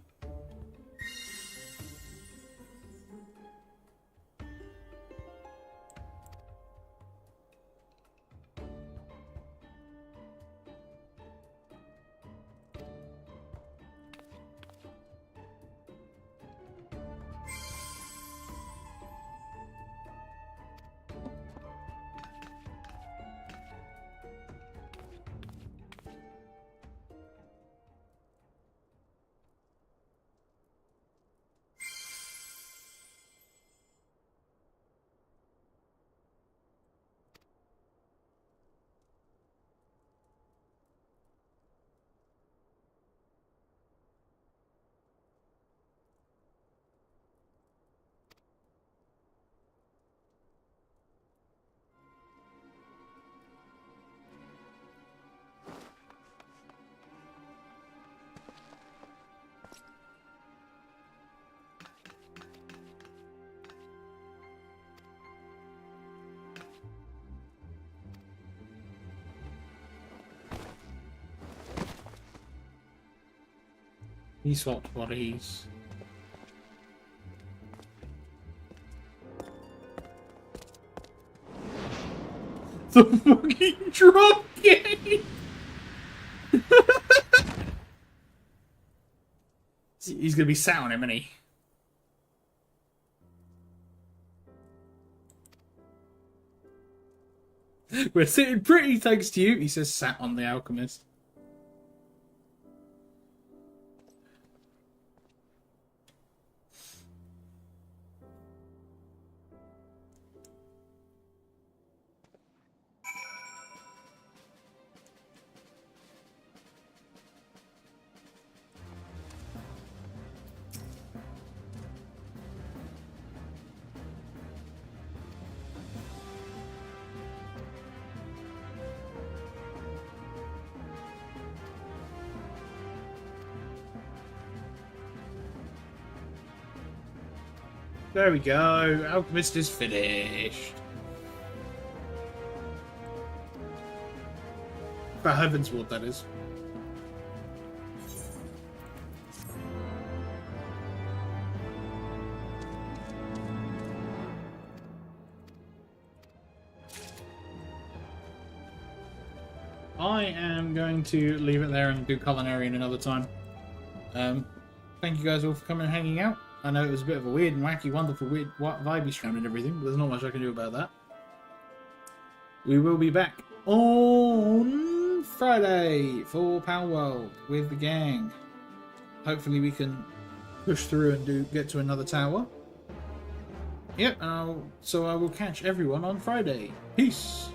S1: He swapped bodies. The fucking drop game! He's gonna be sat on him, isn't he? We're sitting pretty thanks to you, he says, sat on the alchemist. There we go. Alchemist is finished. For Heavensward, that is. I am going to leave it there and do culinary in another time. Thank you guys all for coming and hanging out. I know it was a bit of a weird and wacky, wonderful, weird, vibey stream and everything, but there's not much I can do about that. We will be back on Friday for Power World with the gang. Hopefully we can push through and get to another tower. Yep, so I will catch everyone on Friday. Peace!